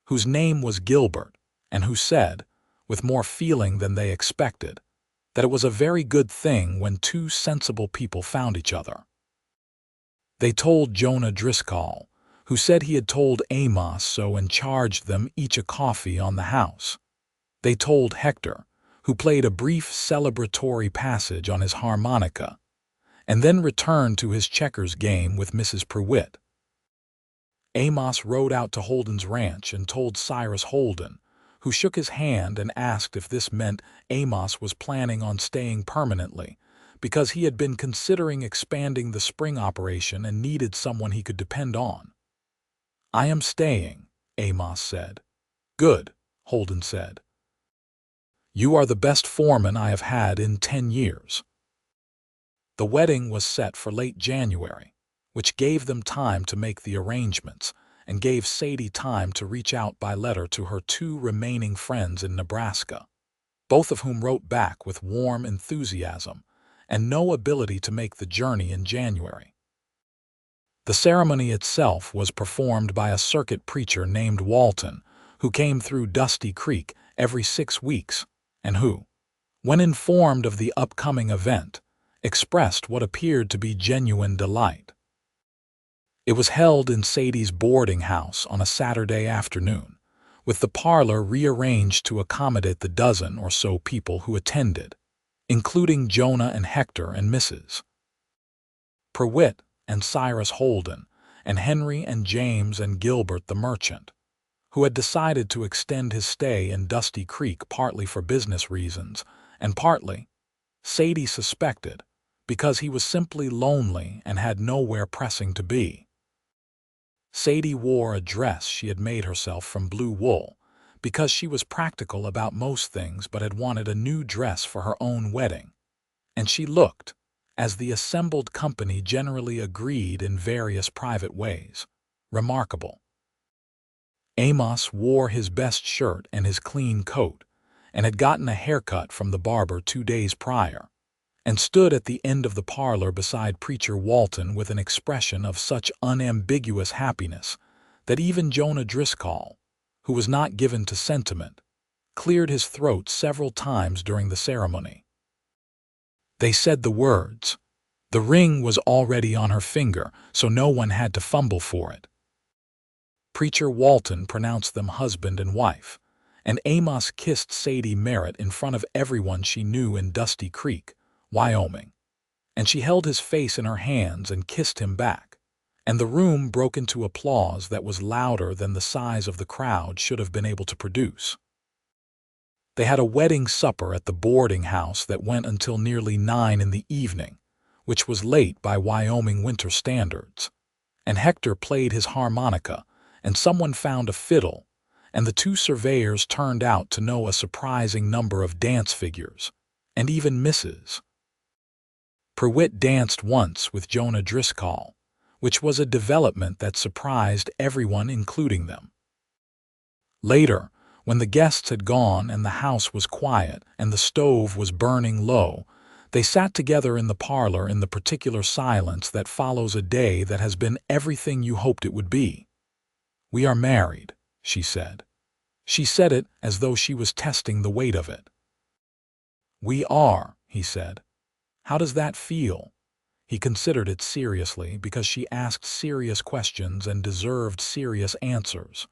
whose name was Gilbert, and who said, with more feeling than they expected, that it was a very good thing when two sensible people found each other. They told Jonah Driscoll, who said he had told Amos so and charged them each a coffee on the house. They told Hector, who played a brief celebratory passage on his harmonica, and then returned to his checkers game with Mrs. Pruitt. Amos rode out to Holden's ranch and told Cyrus Holden, who shook his hand and asked if this meant Amos was planning on staying permanently, because he had been considering expanding the spring operation and needed someone he could depend on. "I am staying," Amos said. "Good," Holden said. "You are the best foreman I have had in 10 years. The wedding was set for late January. which gave them time to make the arrangements and gave Sadie time to reach out by letter to her 2 remaining friends in Nebraska, both of whom wrote back with warm enthusiasm and no ability to make the journey in January. The ceremony itself was performed by a circuit preacher named Walton, who came through Dusty Creek every 6 weeks and who, when informed of the upcoming event, expressed what appeared to be genuine delight. It was held in Sadie's boarding house on a Saturday afternoon, with the parlor rearranged to accommodate the dozen or so people who attended, including Jonah and Hector and Mrs. Prewitt and Cyrus Holden, and Henry and James and Gilbert the merchant, who had decided to extend his stay in Dusty Creek partly for business reasons and partly, Sadie suspected, because he was simply lonely and had nowhere pressing to be. Sadie wore a dress she had made herself from blue wool, because she was practical about most things but had wanted a new dress for her own wedding, and she looked, as the assembled company generally agreed in various private ways, remarkable. Amos wore his best shirt and his clean coat, and had gotten a haircut from the barber 2 days prior, and stood at the end of the parlor beside Preacher Walton with an expression of such unambiguous happiness that even Jonah Driscoll, who was not given to sentiment, cleared his throat several times during the ceremony. They said the words. The ring was already on her finger, so no one had to fumble for it. Preacher Walton pronounced them husband and wife, and Amos kissed Sadie Merritt in front of everyone she knew in Dusty Creek, Wyoming, and she held his face in her hands and kissed him back, and the room broke into applause that was louder than the size of the crowd should have been able to produce. They had a wedding supper at the boarding house that went until nearly 9 in the evening, which was late by Wyoming winter standards, and Hector played his harmonica, and someone found a fiddle, and the 2 surveyors turned out to know a surprising number of dance figures, and even Mrs. Prewitt danced once with Jonah Driscoll, which was a development that surprised everyone, including them. Later, when the guests had gone and the house was quiet and the stove was burning low, they sat together in the parlor in the particular silence that follows a day that has been everything you hoped it would be. "We are married," she said. She said it as though she was testing the weight of it. "We are," he said. "How does that feel?" He considered it seriously because she asked serious questions and deserved serious answers.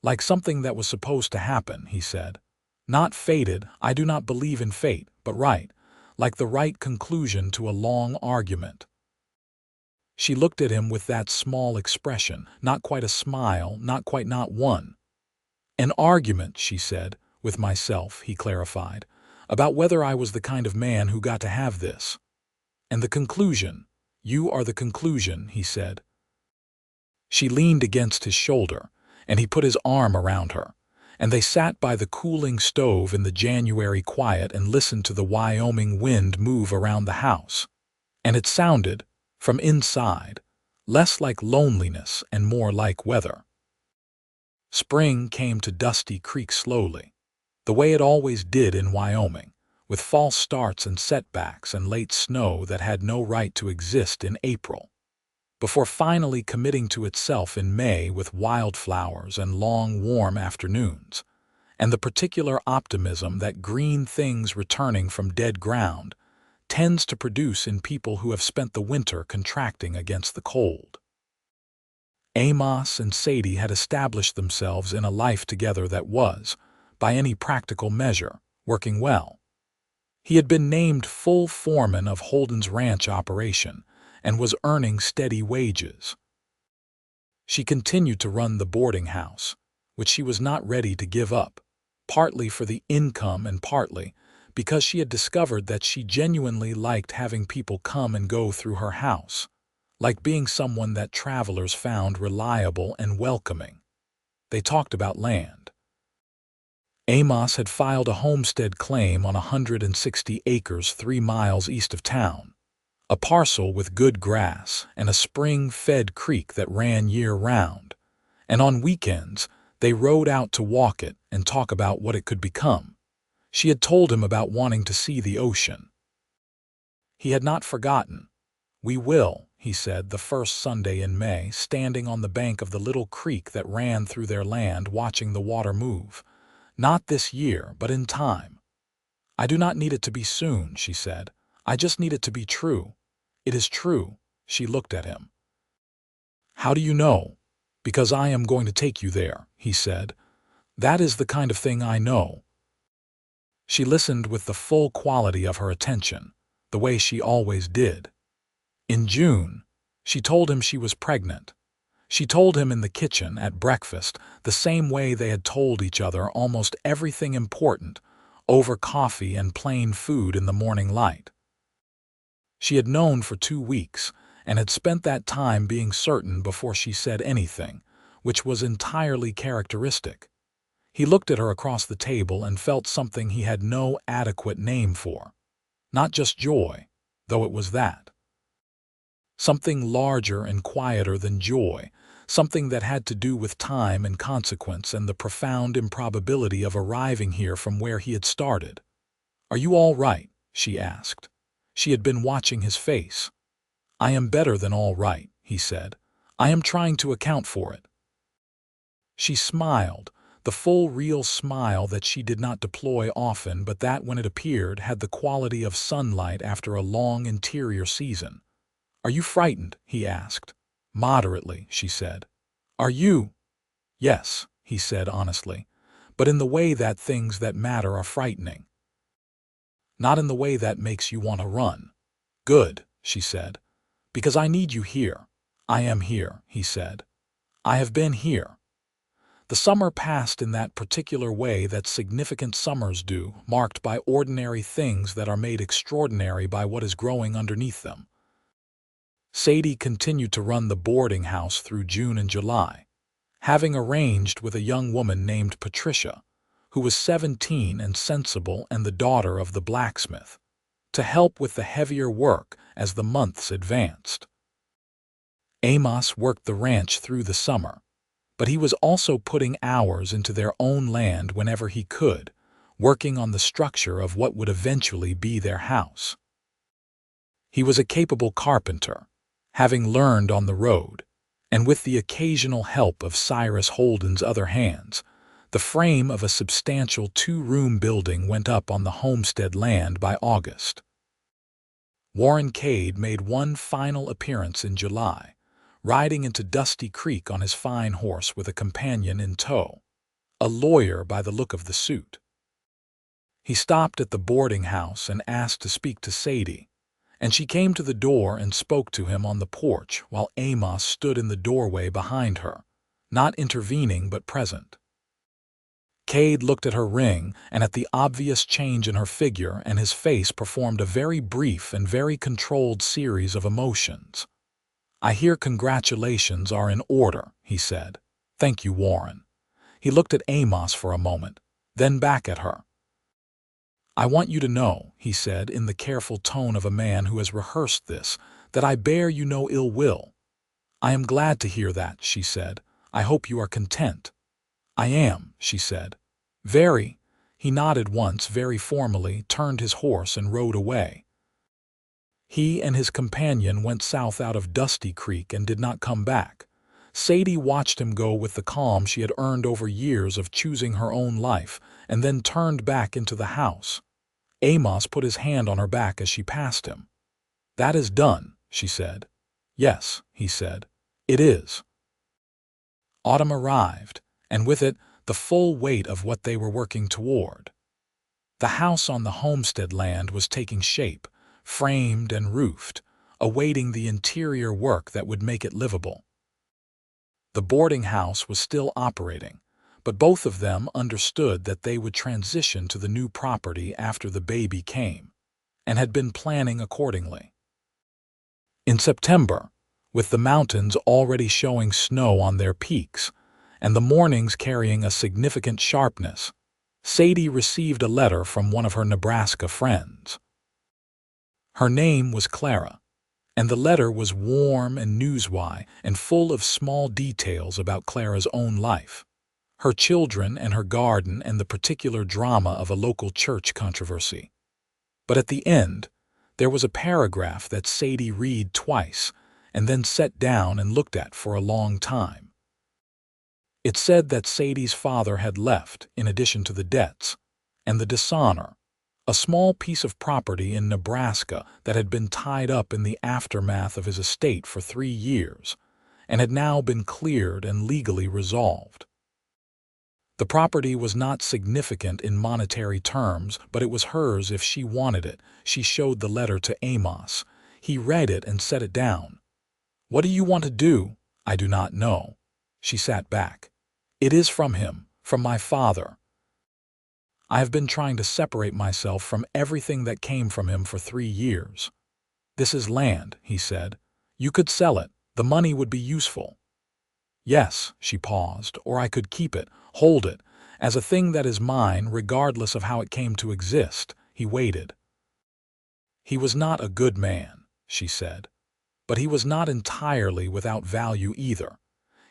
"Like something that was supposed to happen," he said. "Not fated, I do not believe in fate, but right, like the right conclusion to a long argument." She looked at him with that small expression, not quite a smile, not quite not one. "An argument," she said, "with myself," he clarified, "about whether I was the kind of man who got to have this. And the conclusion, you are the conclusion," he said. She leaned against his shoulder, and he put his arm around her, and they sat by the cooling stove in the January quiet and listened to the Wyoming wind move around the house. And it sounded, from inside, less like loneliness and more like weather. Spring came to Dusty Creek slowly, the way it always did in Wyoming, with false starts and setbacks and late snow that had no right to exist in April, before finally committing to itself in May with wildflowers and long warm afternoons, and the particular optimism that green things returning from dead ground tends to produce in people who have spent the winter contracting against the cold. Amos and Sadie had established themselves in a life together that was, by any practical measure, working well. He had been named full foreman of Holden's ranch operation and was earning steady wages. She continued to run the boarding house, which she was not ready to give up, partly for the income and partly because she had discovered that she genuinely liked having people come and go through her house, like being someone that travelers found reliable and welcoming. They talked about land. Amos had filed a homestead claim on 160 acres 3 miles east of town, a parcel with good grass and a spring-fed creek that ran year-round, and on weekends they rode out to walk it and talk about what it could become. She had told him about wanting to see the ocean. He had not forgotten. "We will," he said the first Sunday in May, standing on the bank of the little creek that ran through their land watching the water move. "Not this year, but in time." "I do not need it to be soon," she said. "I just need it to be true." "It is true." She looked at him. "How do you know?" "Because I am going to take you there," he said. "That is the kind of thing I know." She listened with the full quality of her attention, the way she always did. In June, she told him she was pregnant. She told him in the kitchen at breakfast, the same way they had told each other almost everything important, over coffee and plain food in the morning light. She had known for 2 weeks, and had spent that time being certain before she said anything, which was entirely characteristic. He looked at her across the table and felt something he had no adequate name for. Not just joy, though it was that. Something larger and quieter than joy, something that had to do with time and consequence and the profound improbability of arriving here from where he had started. "Are you all right?" she asked. She had been watching his face. "I am better than all right," he said. "I am trying to account for it." She smiled, the full real smile that she did not deploy often but that when it appeared had the quality of sunlight after a long interior season. "Are you frightened?" he asked. "Moderately," she said. "Are you?" "Yes," he said honestly, "but in the way that things that matter are frightening. Not in the way that makes you want to run." "Good," she said, "because I need you here." "I am here," he said. "I have been here." The summer passed in that particular way that significant summers do, marked by ordinary things that are made extraordinary by what is growing underneath them. Sadie continued to run the boarding house through June and July, having arranged with a young woman named Patricia, who was 17 and sensible and the daughter of the blacksmith, to help with the heavier work as the months advanced. Amos worked the ranch through the summer, but he was also putting hours into their own land whenever he could, working on the structure of what would eventually be their house. He was a capable carpenter, having learned on the road, and with the occasional help of Cyrus Holden's other hands, the frame of a substantial 2-room building went up on the homestead land by August. Warren Cade made one final appearance in July, riding into Dusty Creek on his fine horse with a companion in tow, a lawyer by the look of the suit. He stopped at the boarding house and asked to speak to Sadie, and she came to the door and spoke to him on the porch while Amos stood in the doorway behind her, not intervening but present. Cade looked at her ring and at the obvious change in her figure, and his face performed a very brief and very controlled series of emotions. "I hear congratulations are in order," he said. "Thank you, Warren." He looked at Amos for a moment, then back at her. "I want you to know," he said in the careful tone of a man who has rehearsed this, "that I bear you no ill will." "I am glad to hear that," she said. "I hope you are content." "I am," she said. "Very." He nodded once very formally, turned his horse and rode away. He and his companion went south out of Dusty Creek and did not come back. Sadie watched him go with the calm she had earned over years of choosing her own life, and then turned back into the house. Amos put his hand on her back as she passed him. "That is done," she said. "Yes," he said. "It is." Autumn arrived, and with it the full weight of what they were working toward. The house on the homestead land was taking shape, framed and roofed, awaiting the interior work that would make it livable. The boarding house was still operating, but both of them understood that they would transition to the new property after the baby came, and had been planning accordingly. In September, with the mountains already showing snow on their peaks, and the mornings carrying a significant sharpness, Sadie received a letter from one of her Nebraska friends. Her name was Clara, And the letter was warm and newsy and full of small details about Clara's own life, her children and her garden and the particular drama of a local church controversy. But at the end, there was a paragraph that Sadie read twice and then sat down and looked at for a long time. It said that Sadie's father had left, in addition to the debts and the dishonor, a small piece of property in Nebraska that had been tied up in the aftermath of his estate for 3 years and had now been cleared and legally resolved. The property was not significant in monetary terms, but it was hers if she wanted it. She showed the letter to Amos. He read it and set it down. "What do you want to do?" "I do not know." She sat back. "It is from him, from my father. I have been trying to separate myself from everything that came from him for 3 years. This is land," he said. "You could sell it. The money would be useful." "Yes," she paused, "or I could keep it, hold it, as a thing that is mine regardless of how it came to exist." He waited. "He was not a good man," she said, "but he was not entirely without value either.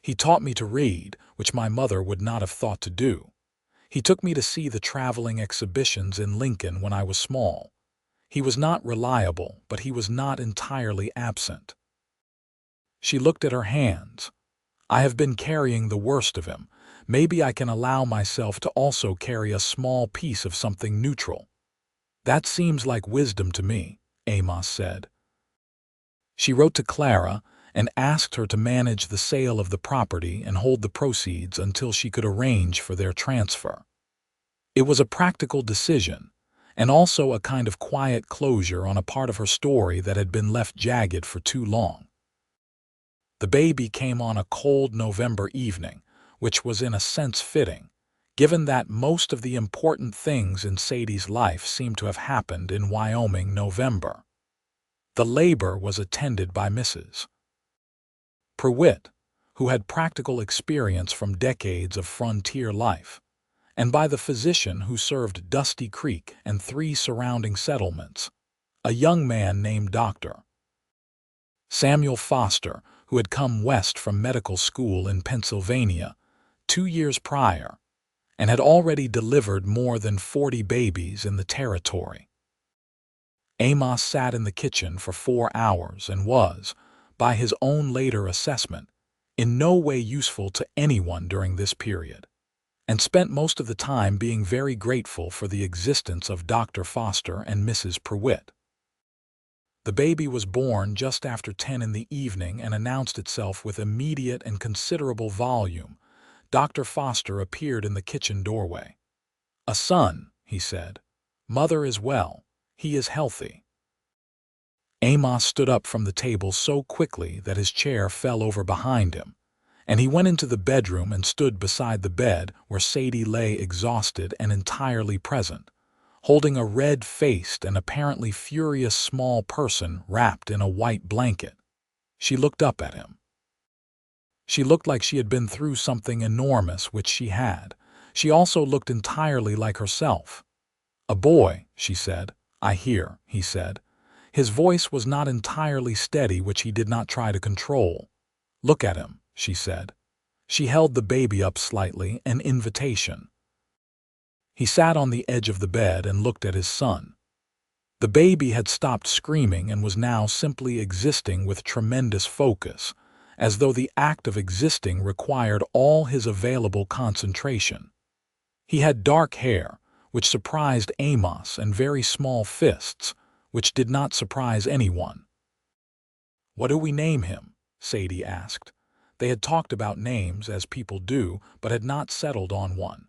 He taught me to read, which my mother would not have thought to do. He took me to see the traveling exhibitions in Lincoln when I was small. He was not reliable, but he was not entirely absent." She looked at her hands. "I have been carrying the worst of him. Maybe I can allow myself to also carry a small piece of something neutral." "That seems like wisdom to me," Amos said. She wrote to Clara and asked her to manage the sale of the property and hold the proceeds until she could arrange for their transfer. It was a practical decision, and also a kind of quiet closure on a part of her story that had been left jagged for too long. The baby came on a cold November evening, which was in a sense fitting, given that most of the important things in Sadie's life seemed to have happened in Wyoming November. The labor was attended by Mrs. Pruitt, who had practical experience from decades of frontier life, and by the physician who served Dusty Creek and 3 surrounding settlements, a young man named Dr. Samuel Foster, who had come west from medical school in Pennsylvania 2 years prior and had already delivered more than 40 babies in the territory. Amos sat in the kitchen for 4 hours and was, by his own later assessment, in no way useful to anyone during this period, and spent most of the time being very grateful for the existence of Dr. Foster and Mrs. Pruitt. The baby was born just after 10 in the evening and announced itself with immediate and considerable volume. Dr. Foster appeared in the kitchen doorway. "A son," he said. "Mother is well. He is healthy." Amos stood up from the table so quickly that his chair fell over behind him, and he went into the bedroom and stood beside the bed where Sadie lay exhausted and entirely present, holding a red-faced and apparently furious small person wrapped in a white blanket. She looked up at him. She looked like she had been through something enormous, which she had. She also looked entirely like herself. "A boy," she said. "I hear," he said. His voice was not entirely steady, which he did not try to control. "Look at him," she said. She held the baby up slightly, an invitation. He sat on the edge of the bed and looked at his son. The baby had stopped screaming and was now simply existing with tremendous focus, as though the act of existing required all his available concentration. He had dark hair, which surprised Amos, and very small fists, which did not surprise anyone. "What do we name him?" Sadie asked. They had talked about names, as people do, but had not settled on one.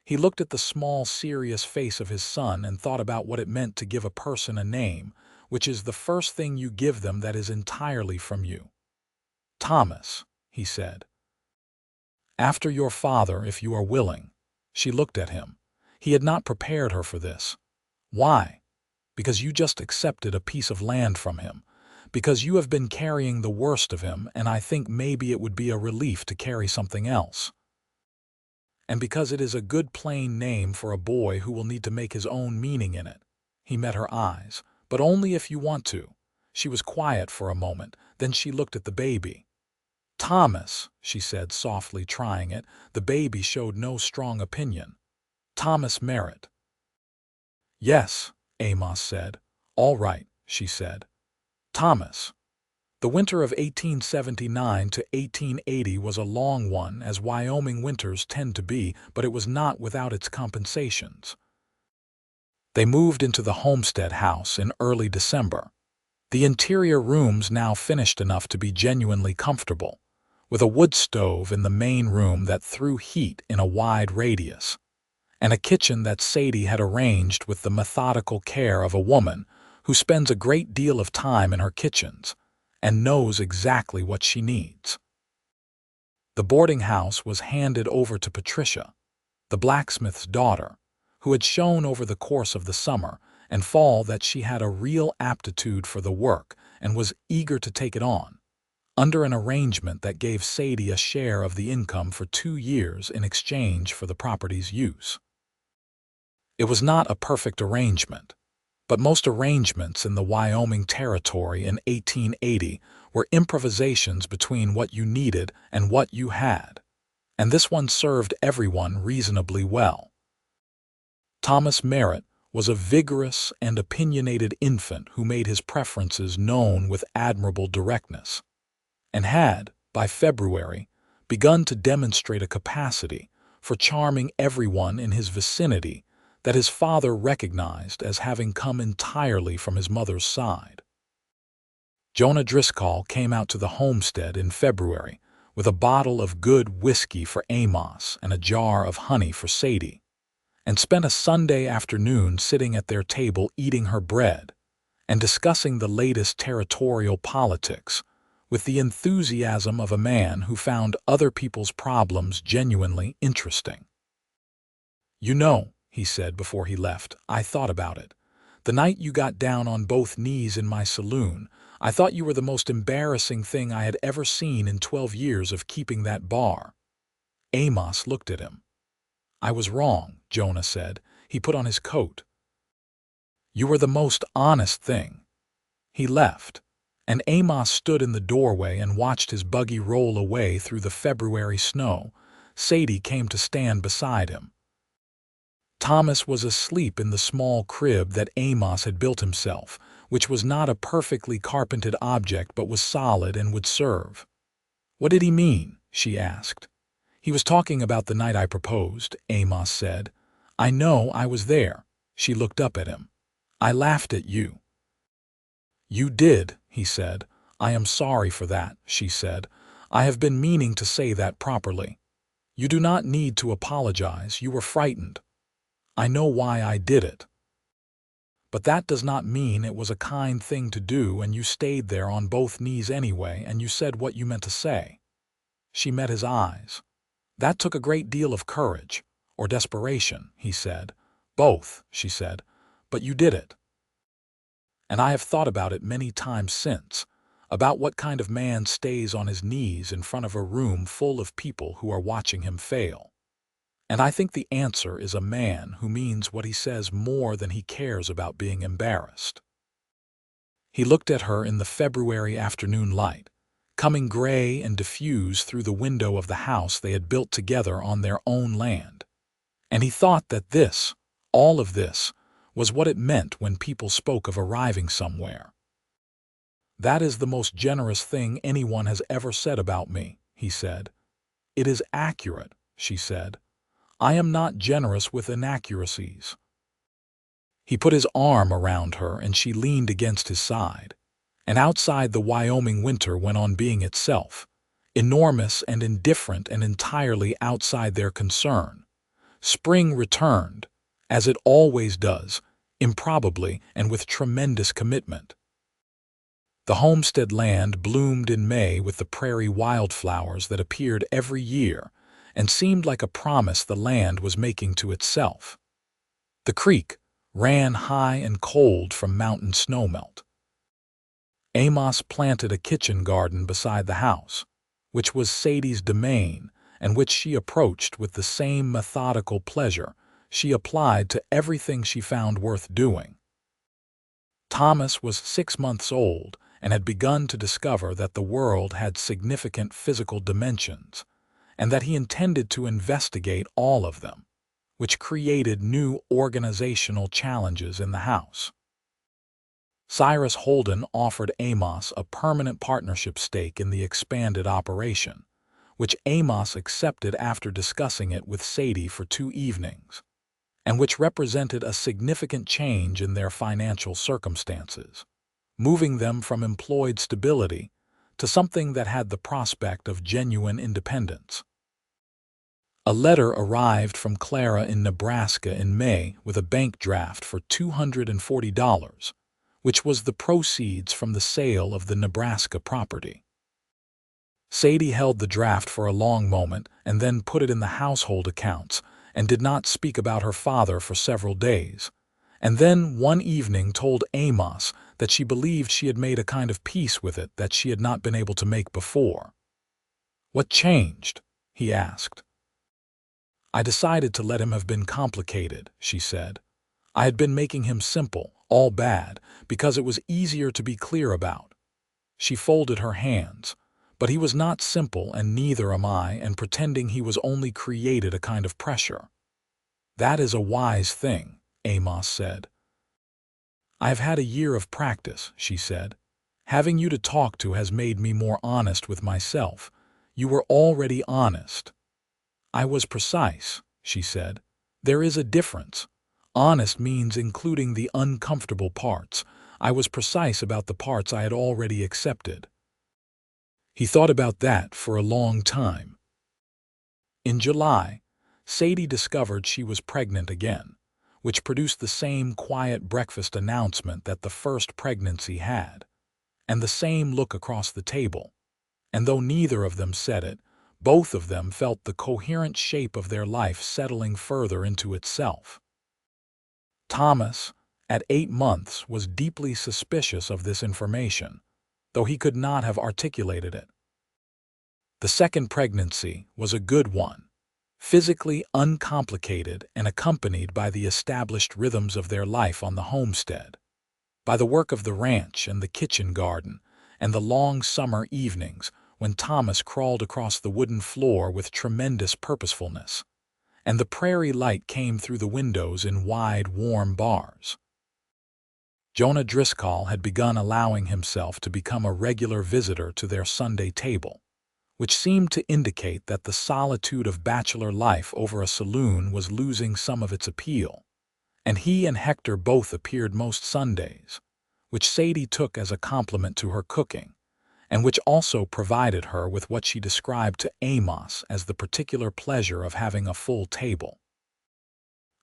He looked at the small, serious face of his son and thought about what it meant to give a person a name, which is the first thing you give them that is entirely from you. "Thomas," he said. "After your father, if you are willing." She looked at him. He had not prepared her for this. "Why?" "Because you just accepted a piece of land from him. Because you have been carrying the worst of him, and I think maybe it would be a relief to carry something else. And because it is a good plain name for a boy who will need to make his own meaning in it." He met her eyes. "But only if you want to." She was quiet for a moment, then she looked at the baby. "Thomas," she said softly, trying it. The baby showed no strong opinion. "Thomas Merritt." "Yes," Amos said. "All right," she said. "Thomas." The winter of 1879 to 1880 was a long one, as Wyoming winters tend to be, but it was not without its compensations. They moved into the homestead house in early December. The interior rooms now finished enough to be genuinely comfortable, with a wood stove in the main room that threw heat in a wide radius, and a kitchen that Sadie had arranged with the methodical care of a woman who spends a great deal of time in her kitchens and knows exactly what she needs. The boarding house was handed over to Patricia, the blacksmith's daughter, who had shown over the course of the summer and fall that she had a real aptitude for the work and was eager to take it on, under an arrangement that gave Sadie a share of the income for 2 years in exchange for the property's use. It was not a perfect arrangement, but most arrangements in the Wyoming Territory in 1880 were improvisations between what you needed and what you had, and this one served everyone reasonably well. Thomas Merritt was a vigorous and opinionated infant who made his preferences known with admirable directness, and had, by February, begun to demonstrate a capacity for charming everyone in his vicinity that his father recognized as having come entirely from his mother's side. Jonah Driscoll came out to the homestead in February with a bottle of good whiskey for Amos and a jar of honey for Sadie, and spent a Sunday afternoon sitting at their table eating her bread and discussing the latest territorial politics with the enthusiasm of a man who found other people's problems genuinely interesting. "You know," he said before he left, "I thought about it. The night you got down on both knees in my saloon, I thought you were the most embarrassing thing I had ever seen in 12 years of keeping that bar." Amos looked at him. "I was wrong," Jonah said. He put on his coat. "You were the most honest thing." He left, and Amos stood in the doorway and watched his buggy roll away through the February snow. Sadie came to stand beside him. Thomas was asleep in the small crib that Amos had built himself, which was not a perfectly carpented object but was solid and would serve. "What did he mean?" she asked. "He was talking about the night I proposed," Amos said. "I know, I was there." She looked up at him. "I laughed at you." "You did," he said. "I am sorry for that," she said. "I have been meaning to say that properly. You do not need to apologize. You were frightened. I know why I did it. But that does not mean it was a kind thing to do, and you stayed there on both knees anyway, and you said what you meant to say." She met his eyes. "That took a great deal of courage, or desperation," he said. "Both," she said, "but you did it. And I have thought about it many times since, about what kind of man stays on his knees in front of a room full of people who are watching him fail. And I think the answer is a man who means what he says more than he cares about being embarrassed." He looked at her in the February afternoon light, coming gray and diffuse through the window of the house they had built together on their own land, and he thought that this, all of this, was what it meant when people spoke of arriving somewhere. "That is the most generous thing anyone has ever said about me," he said. "It is accurate," she said. "I am not generous with inaccuracies." He put his arm around her and she leaned against his side, and outside the Wyoming winter went on being itself, enormous and indifferent and entirely outside their concern. Spring returned, as it always does, improbably and with tremendous commitment. The homestead land bloomed in May with the prairie wildflowers that appeared every year and seemed like a promise the land was making to itself. The creek ran high and cold from mountain snowmelt. Amos planted a kitchen garden beside the house, which was Sadie's domain and which she approached with the same methodical pleasure she applied to everything she found worth doing. Thomas was 6 months old, and had begun to discover that the world had significant physical dimensions, and that he intended to investigate all of them, which created new organizational challenges in the house. Cyrus Holden offered Amos a permanent partnership stake in the expanded operation, which Amos accepted after discussing it with Sadie for 2 evenings, and which represented a significant change in their financial circumstances, moving them from employed stability to something that had the prospect of genuine independence. A letter arrived from Clara in Nebraska in May with a bank draft for $240, which was the proceeds from the sale of the Nebraska property. Sadie held the draft for a long moment and then put it in the household accounts and did not speak about her father for several days, and then one evening told Amos that she believed she had made a kind of peace with it that she had not been able to make before. "What changed?" he asked. "I decided to let him have been complicated," she said. "I had been making him simple, all bad, because it was easier to be clear about." She folded her hands. "But he was not simple, and neither am I, and pretending he was only created a kind of pressure." "That is a wise thing," Amos said. "I have had a year of practice," she said. "Having you to talk to has made me more honest with myself. You were already honest." "I was precise," she said. "There is a difference. Honest means including the uncomfortable parts. I was precise about the parts I had already accepted." He thought about that for a long time. In July, Sadie discovered she was pregnant again, which produced the same quiet breakfast announcement that the first pregnancy had, and the same look across the table. And though neither of them said it, both of them felt the coherent shape of their life settling further into itself. Thomas, at 8 months, was deeply suspicious of this information, though he could not have articulated it. The second pregnancy was a good one, physically uncomplicated and accompanied by the established rhythms of their life on the homestead, by the work of the ranch and the kitchen garden, and the long summer evenings when Thomas crawled across the wooden floor with tremendous purposefulness, and the prairie light came through the windows in wide, warm bars. Jonah Driscoll had begun allowing himself to become a regular visitor to their Sunday table, which seemed to indicate that the solitude of bachelor life over a saloon was losing some of its appeal, and he and Hector both appeared most Sundays, which Sadie took as a compliment to her cooking, and which also provided her with what she described to Amos as the particular pleasure of having a full table.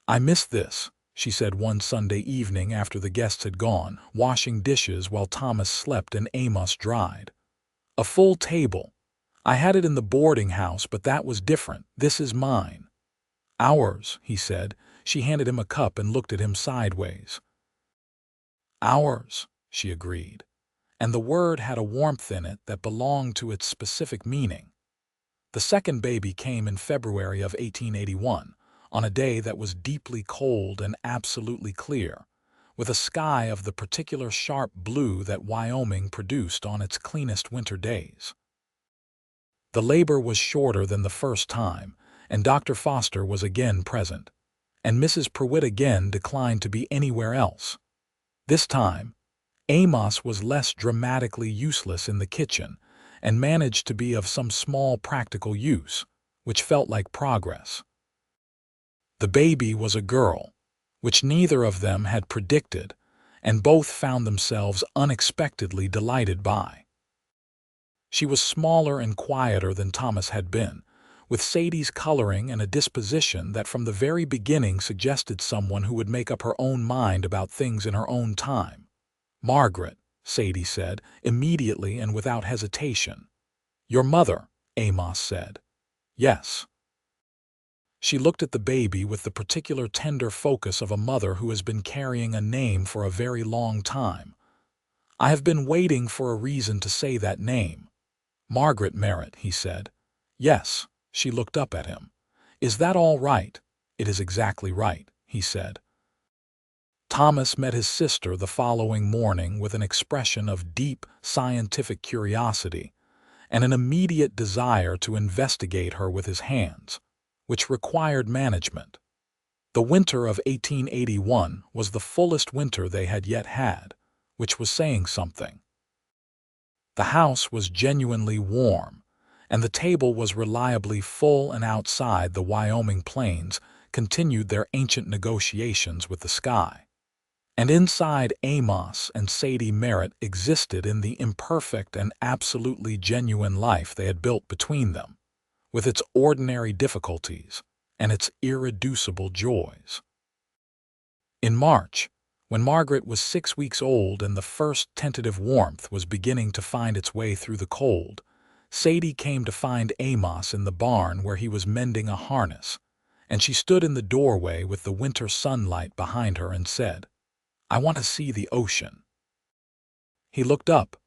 "I miss this," she said one Sunday evening after the guests had gone, washing dishes while Thomas slept and Amos dried. "A full table. I had it in the boarding house, but that was different. This is mine." "Ours," he said. She handed him a cup and looked at him sideways. "Ours," she agreed, and the word had a warmth in it that belonged to its specific meaning. The second baby came in February of 1881, on a day that was deeply cold and absolutely clear, with a sky of the particular sharp blue that Wyoming produced on its cleanest winter days. The labor was shorter than the first time, and Dr. Foster was again present, and Mrs. Pruitt again declined to be anywhere else. This time, Amos was less dramatically useless in the kitchen and managed to be of some small practical use, which felt like progress. The baby was a girl, which neither of them had predicted, and both found themselves unexpectedly delighted by. She was smaller and quieter than Thomas had been, with Sadie's coloring and a disposition that from the very beginning suggested someone who would make up her own mind about things in her own time. "Margaret," Sadie said, immediately and without hesitation. "Your mother," Amos said. "Yes." She looked at the baby with the particular tender focus of a mother who has been carrying a name for a very long time. "I have been waiting for a reason to say that name." "Margaret Merritt," he said. "Yes." She looked up at him. "Is that all right?" "It is exactly right," he said. Thomas met his sister the following morning with an expression of deep scientific curiosity and an immediate desire to investigate her with his hands, which required management. The winter of 1881 was the fullest winter they had yet had, which was saying something. The house was genuinely warm, and the table was reliably full, and outside the Wyoming plains continued their ancient negotiations with the sky. And inside, Amos and Sadie Merritt existed in the imperfect and absolutely genuine life they had built between them, with its ordinary difficulties and its irreducible joys. In March, when Margaret was 6 weeks old and the first tentative warmth was beginning to find its way through the cold, Sadie came to find Amos in the barn where he was mending a harness, and she stood in the doorway with the winter sunlight behind her and said, "I want to see the ocean." He looked up.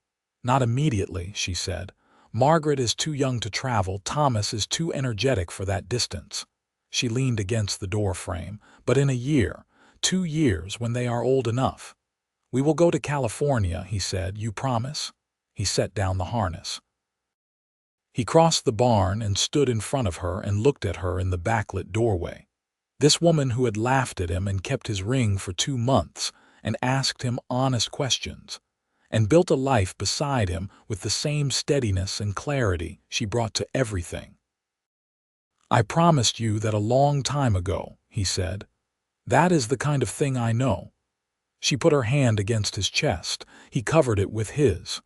"Not immediately," she said. "Margaret is too young to travel. Thomas is too energetic for that distance." She leaned against the door frame. "But in a year, 2 years, when they are old enough, we will go to California," he said. "You promise?" He set down the harness. He crossed the barn and stood in front of her and looked at her in the backlit doorway. This woman who had laughed at him and kept his ring for 2 months and asked him honest questions, and built a life beside him with the same steadiness and clarity she brought to everything. "I promised you that a long time ago," he said. "That is the kind of thing I know." She put her hand against his chest. He covered it with his.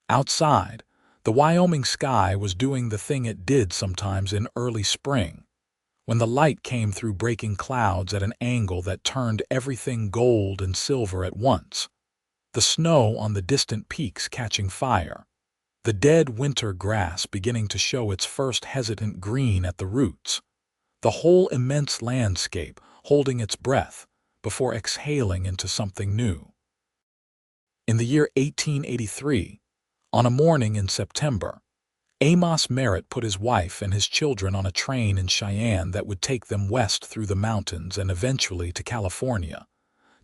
Outside, the Wyoming sky was doing the thing it did sometimes in early spring, when the light came through breaking clouds at an angle that turned everything gold and silver at once. The snow on the distant peaks catching fire, the dead winter grass beginning to show its first hesitant green at the roots, the whole immense landscape holding its breath before exhaling into something new. In the year 1883, on a morning in September, Amos Merritt put his wife and his children on a train in Cheyenne that would take them west through the mountains and eventually to California,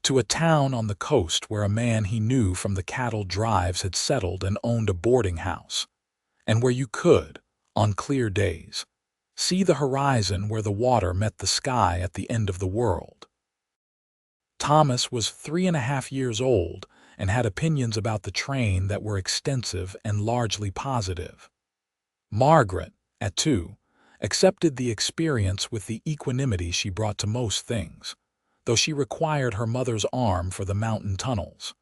to a town on the coast where a man he knew from the cattle drives had settled and owned a boarding house, and where you could, on clear days, see the horizon where the water met the sky at the end of the world. Thomas was 3.5 years old and had opinions about the train that were extensive and largely positive. Margaret, at 2, accepted the experience with the equanimity she brought to most things, though she required her mother's arm for the mountain tunnels.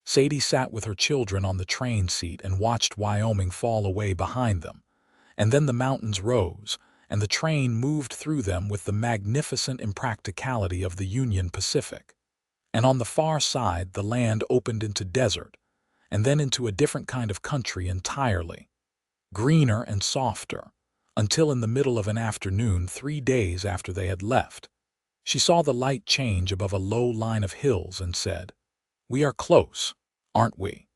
Sadie sat with her children on the train seat and watched Wyoming fall away behind them, and then the mountains rose, and the train moved through them with the magnificent impracticality of the Union Pacific. And on the far side the land opened into desert, and then into a different kind of country entirely, greener and softer, until in the middle of an afternoon 3 days after they had left, she saw the light change above a low line of hills and said, "We are close, aren't we?"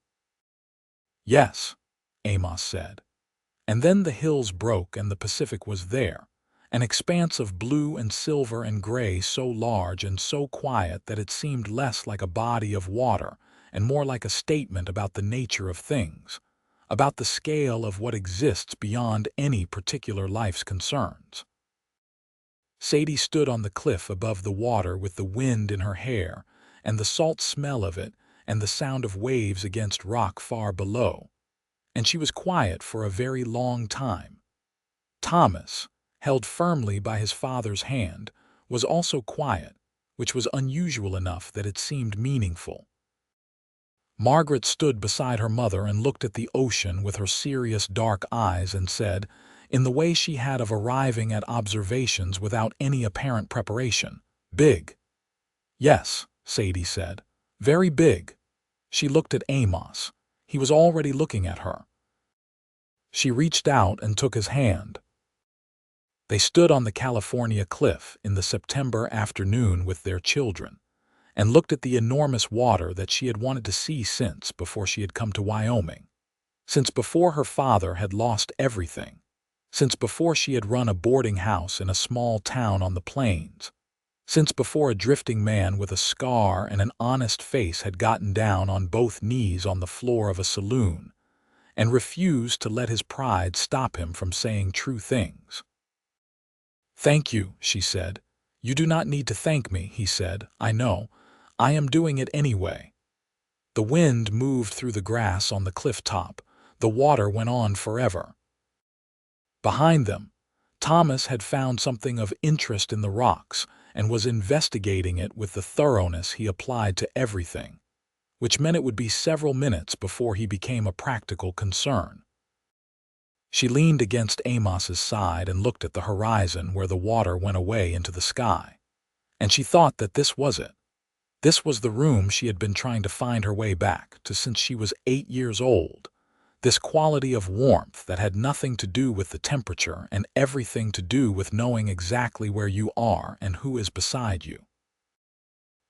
"Yes," Amos said. And then the hills broke and the Pacific was there, an expanse of blue and silver and gray so large and so quiet that it seemed less like a body of water and more like a statement about the nature of things, about the scale of what exists beyond any particular life's concerns. Sadie stood on the cliff above the water with the wind in her hair and the salt smell of it and the sound of waves against rock far below, and she was quiet for a very long time. Thomas, held firmly by his father's hand, was also quiet, which was unusual enough that it seemed meaningful. Margaret stood beside her mother and looked at the ocean with her serious dark eyes and said, in the way she had of arriving at observations without any apparent preparation, "Big." "Yes," Sadie said, "very big." She looked at Amos. He was already looking at her. She reached out and took his hand. They stood on the California cliff in the September afternoon with their children, and looked at the enormous water that she had wanted to see since before she had come to Wyoming, since before her father had lost everything, since before she had run a boarding house in a small town on the plains, since before a drifting man with a scar and an honest face had gotten down on both knees on the floor of a saloon and refused to let his pride stop him from saying true things. "Thank you," she said. "You do not need to thank me," he said. "I know. I am doing it anyway." The wind moved through the grass on the cliff top. The water went on forever. Behind them, Thomas had found something of interest in the rocks and was investigating it with the thoroughness he applied to everything, which meant it would be several minutes before he became a practical concern. She leaned against Amos's side and looked at the horizon where the water went away into the sky. And she thought that this was it. This was the room she had been trying to find her way back to since she was 8 years old. This quality of warmth that had nothing to do with the temperature and everything to do with knowing exactly where you are and who is beside you.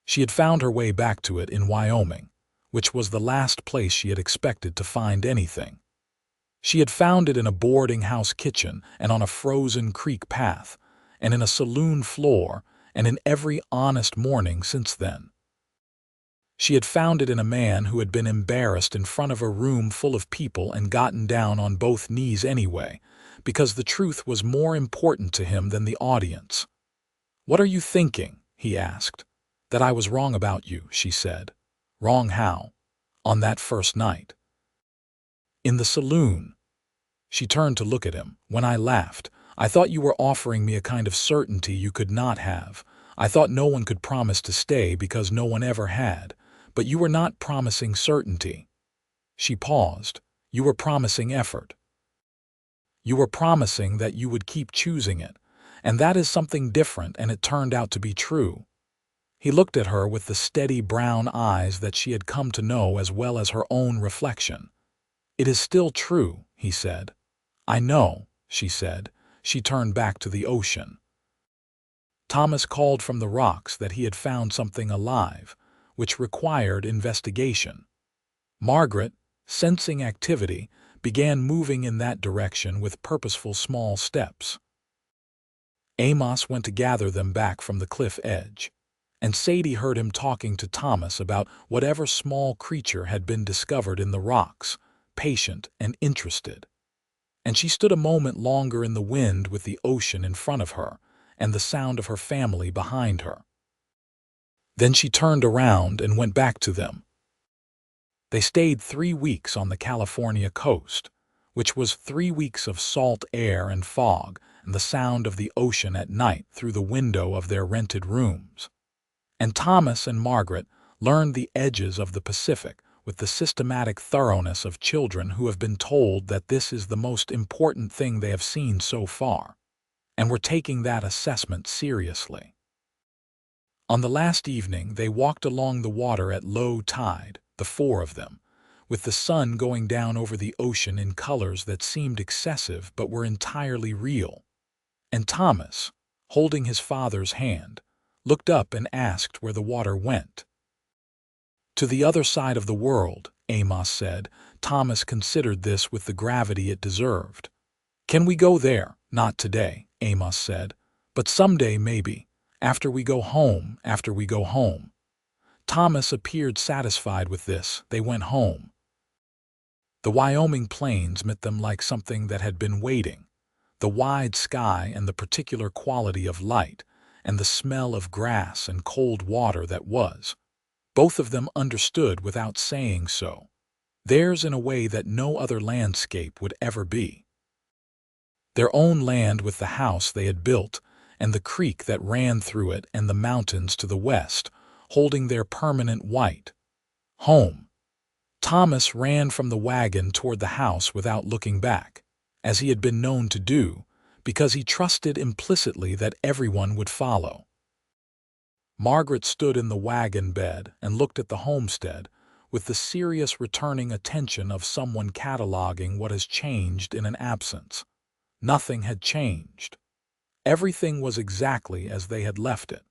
She had found her way back to it in Wyoming, which was the last place she had expected to find anything. She had found it in a boarding house kitchen and on a frozen creek path, and in a saloon floor, and in every honest morning since then. She had found it in a man who had been embarrassed in front of a room full of people and gotten down on both knees anyway, because the truth was more important to him than the audience. "What are you thinking?" he asked. "That I was wrong about you," she said. "Wrong how?" "On that first night." "In the saloon." She turned to look at him. "When I laughed, I thought you were offering me a kind of certainty you could not have. I thought no one could promise to stay because no one ever had. But you were not promising certainty." She paused. "You were promising effort. You were promising that you would keep choosing it, and that is something different, and it turned out to be true." He looked at her with the steady brown eyes that she had come to know as well as her own reflection. "It is still true," he said. "I know," she said. She turned back to the ocean. Thomas called from the rocks that he had found something alive, which required investigation. Margaret, sensing activity, began moving in that direction with purposeful small steps. Amos went to gather them back from the cliff edge, and Sadie heard him talking to Thomas about whatever small creature had been discovered in the rocks, patient and interested. And she stood a moment longer in the wind with the ocean in front of her and the sound of her family behind her. Then she turned around and went back to them. They stayed 3 weeks on the California coast, which was 3 weeks of salt air and fog and the sound of the ocean at night through the window of their rented rooms. And Thomas and Margaret learned the edges of the Pacific with the systematic thoroughness of children who have been told that this is the most important thing they have seen so far, and were taking that assessment seriously. On the last evening, they walked along the water at low tide, the 4 of them, with the sun going down over the ocean in colors that seemed excessive but were entirely real. And Thomas, holding his father's hand, looked up and asked where the water went. "To the other side of the world," Amos said. Thomas considered this with the gravity it deserved. "Can we go there?" "Not today," Amos said. "But someday, maybe. After we go home, after we go home." Thomas appeared satisfied with this. They went home. The Wyoming plains met them like something that had been waiting. The wide sky and the particular quality of light, and the smell of grass and cold water that was. Both of them understood without saying so. Theirs in a way that no other landscape would ever be. Their own land with the house they had built, and the creek that ran through it and the mountains to the west, holding their permanent white home. Thomas ran from the wagon toward the house without looking back, as he had been known to do, because he trusted implicitly that everyone would follow. Margaret stood in the wagon bed and looked at the homestead with the serious returning attention of someone cataloging what has changed in an absence. Nothing had changed. Everything was exactly as they had left it.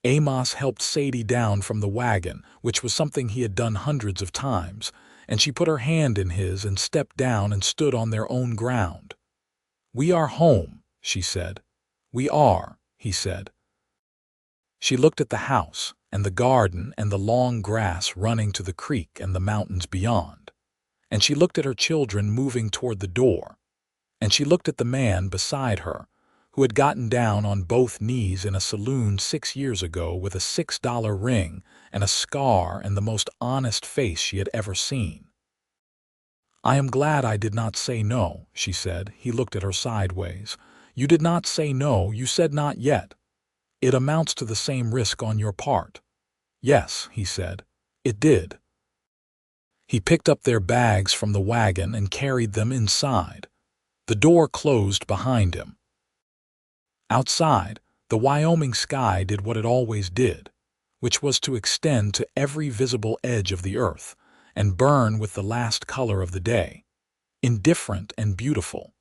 Amos helped Sadie down from the wagon, which was something he had done hundreds of times, and she put her hand in his and stepped down and stood on their own ground. "We are home," she said. "We are," he said. She looked at the house and the garden and the long grass running to the creek and the mountains beyond. And she looked at her children moving toward the door. And she looked at the man beside her, who had gotten down on both knees in a saloon 6 years ago with a $6 ring and a scar and the most honest face she had ever seen. "I am glad I did not say no," she said. He looked at her sideways. "You did not say no, you said not yet. It amounts to the same risk on your part." "Yes," he said, "it did." He picked up their bags from the wagon and carried them inside. The door closed behind him. Outside, the Wyoming sky did what it always did, which was to extend to every visible edge of the earth and burn with the last color of the day, indifferent and beautiful,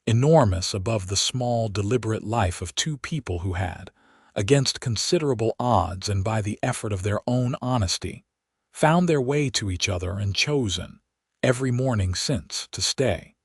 enormous above the small, deliberate life of two people who had, against considerable odds and by the effort of their own honesty, found their way to each other and chosen, every morning since, to stay.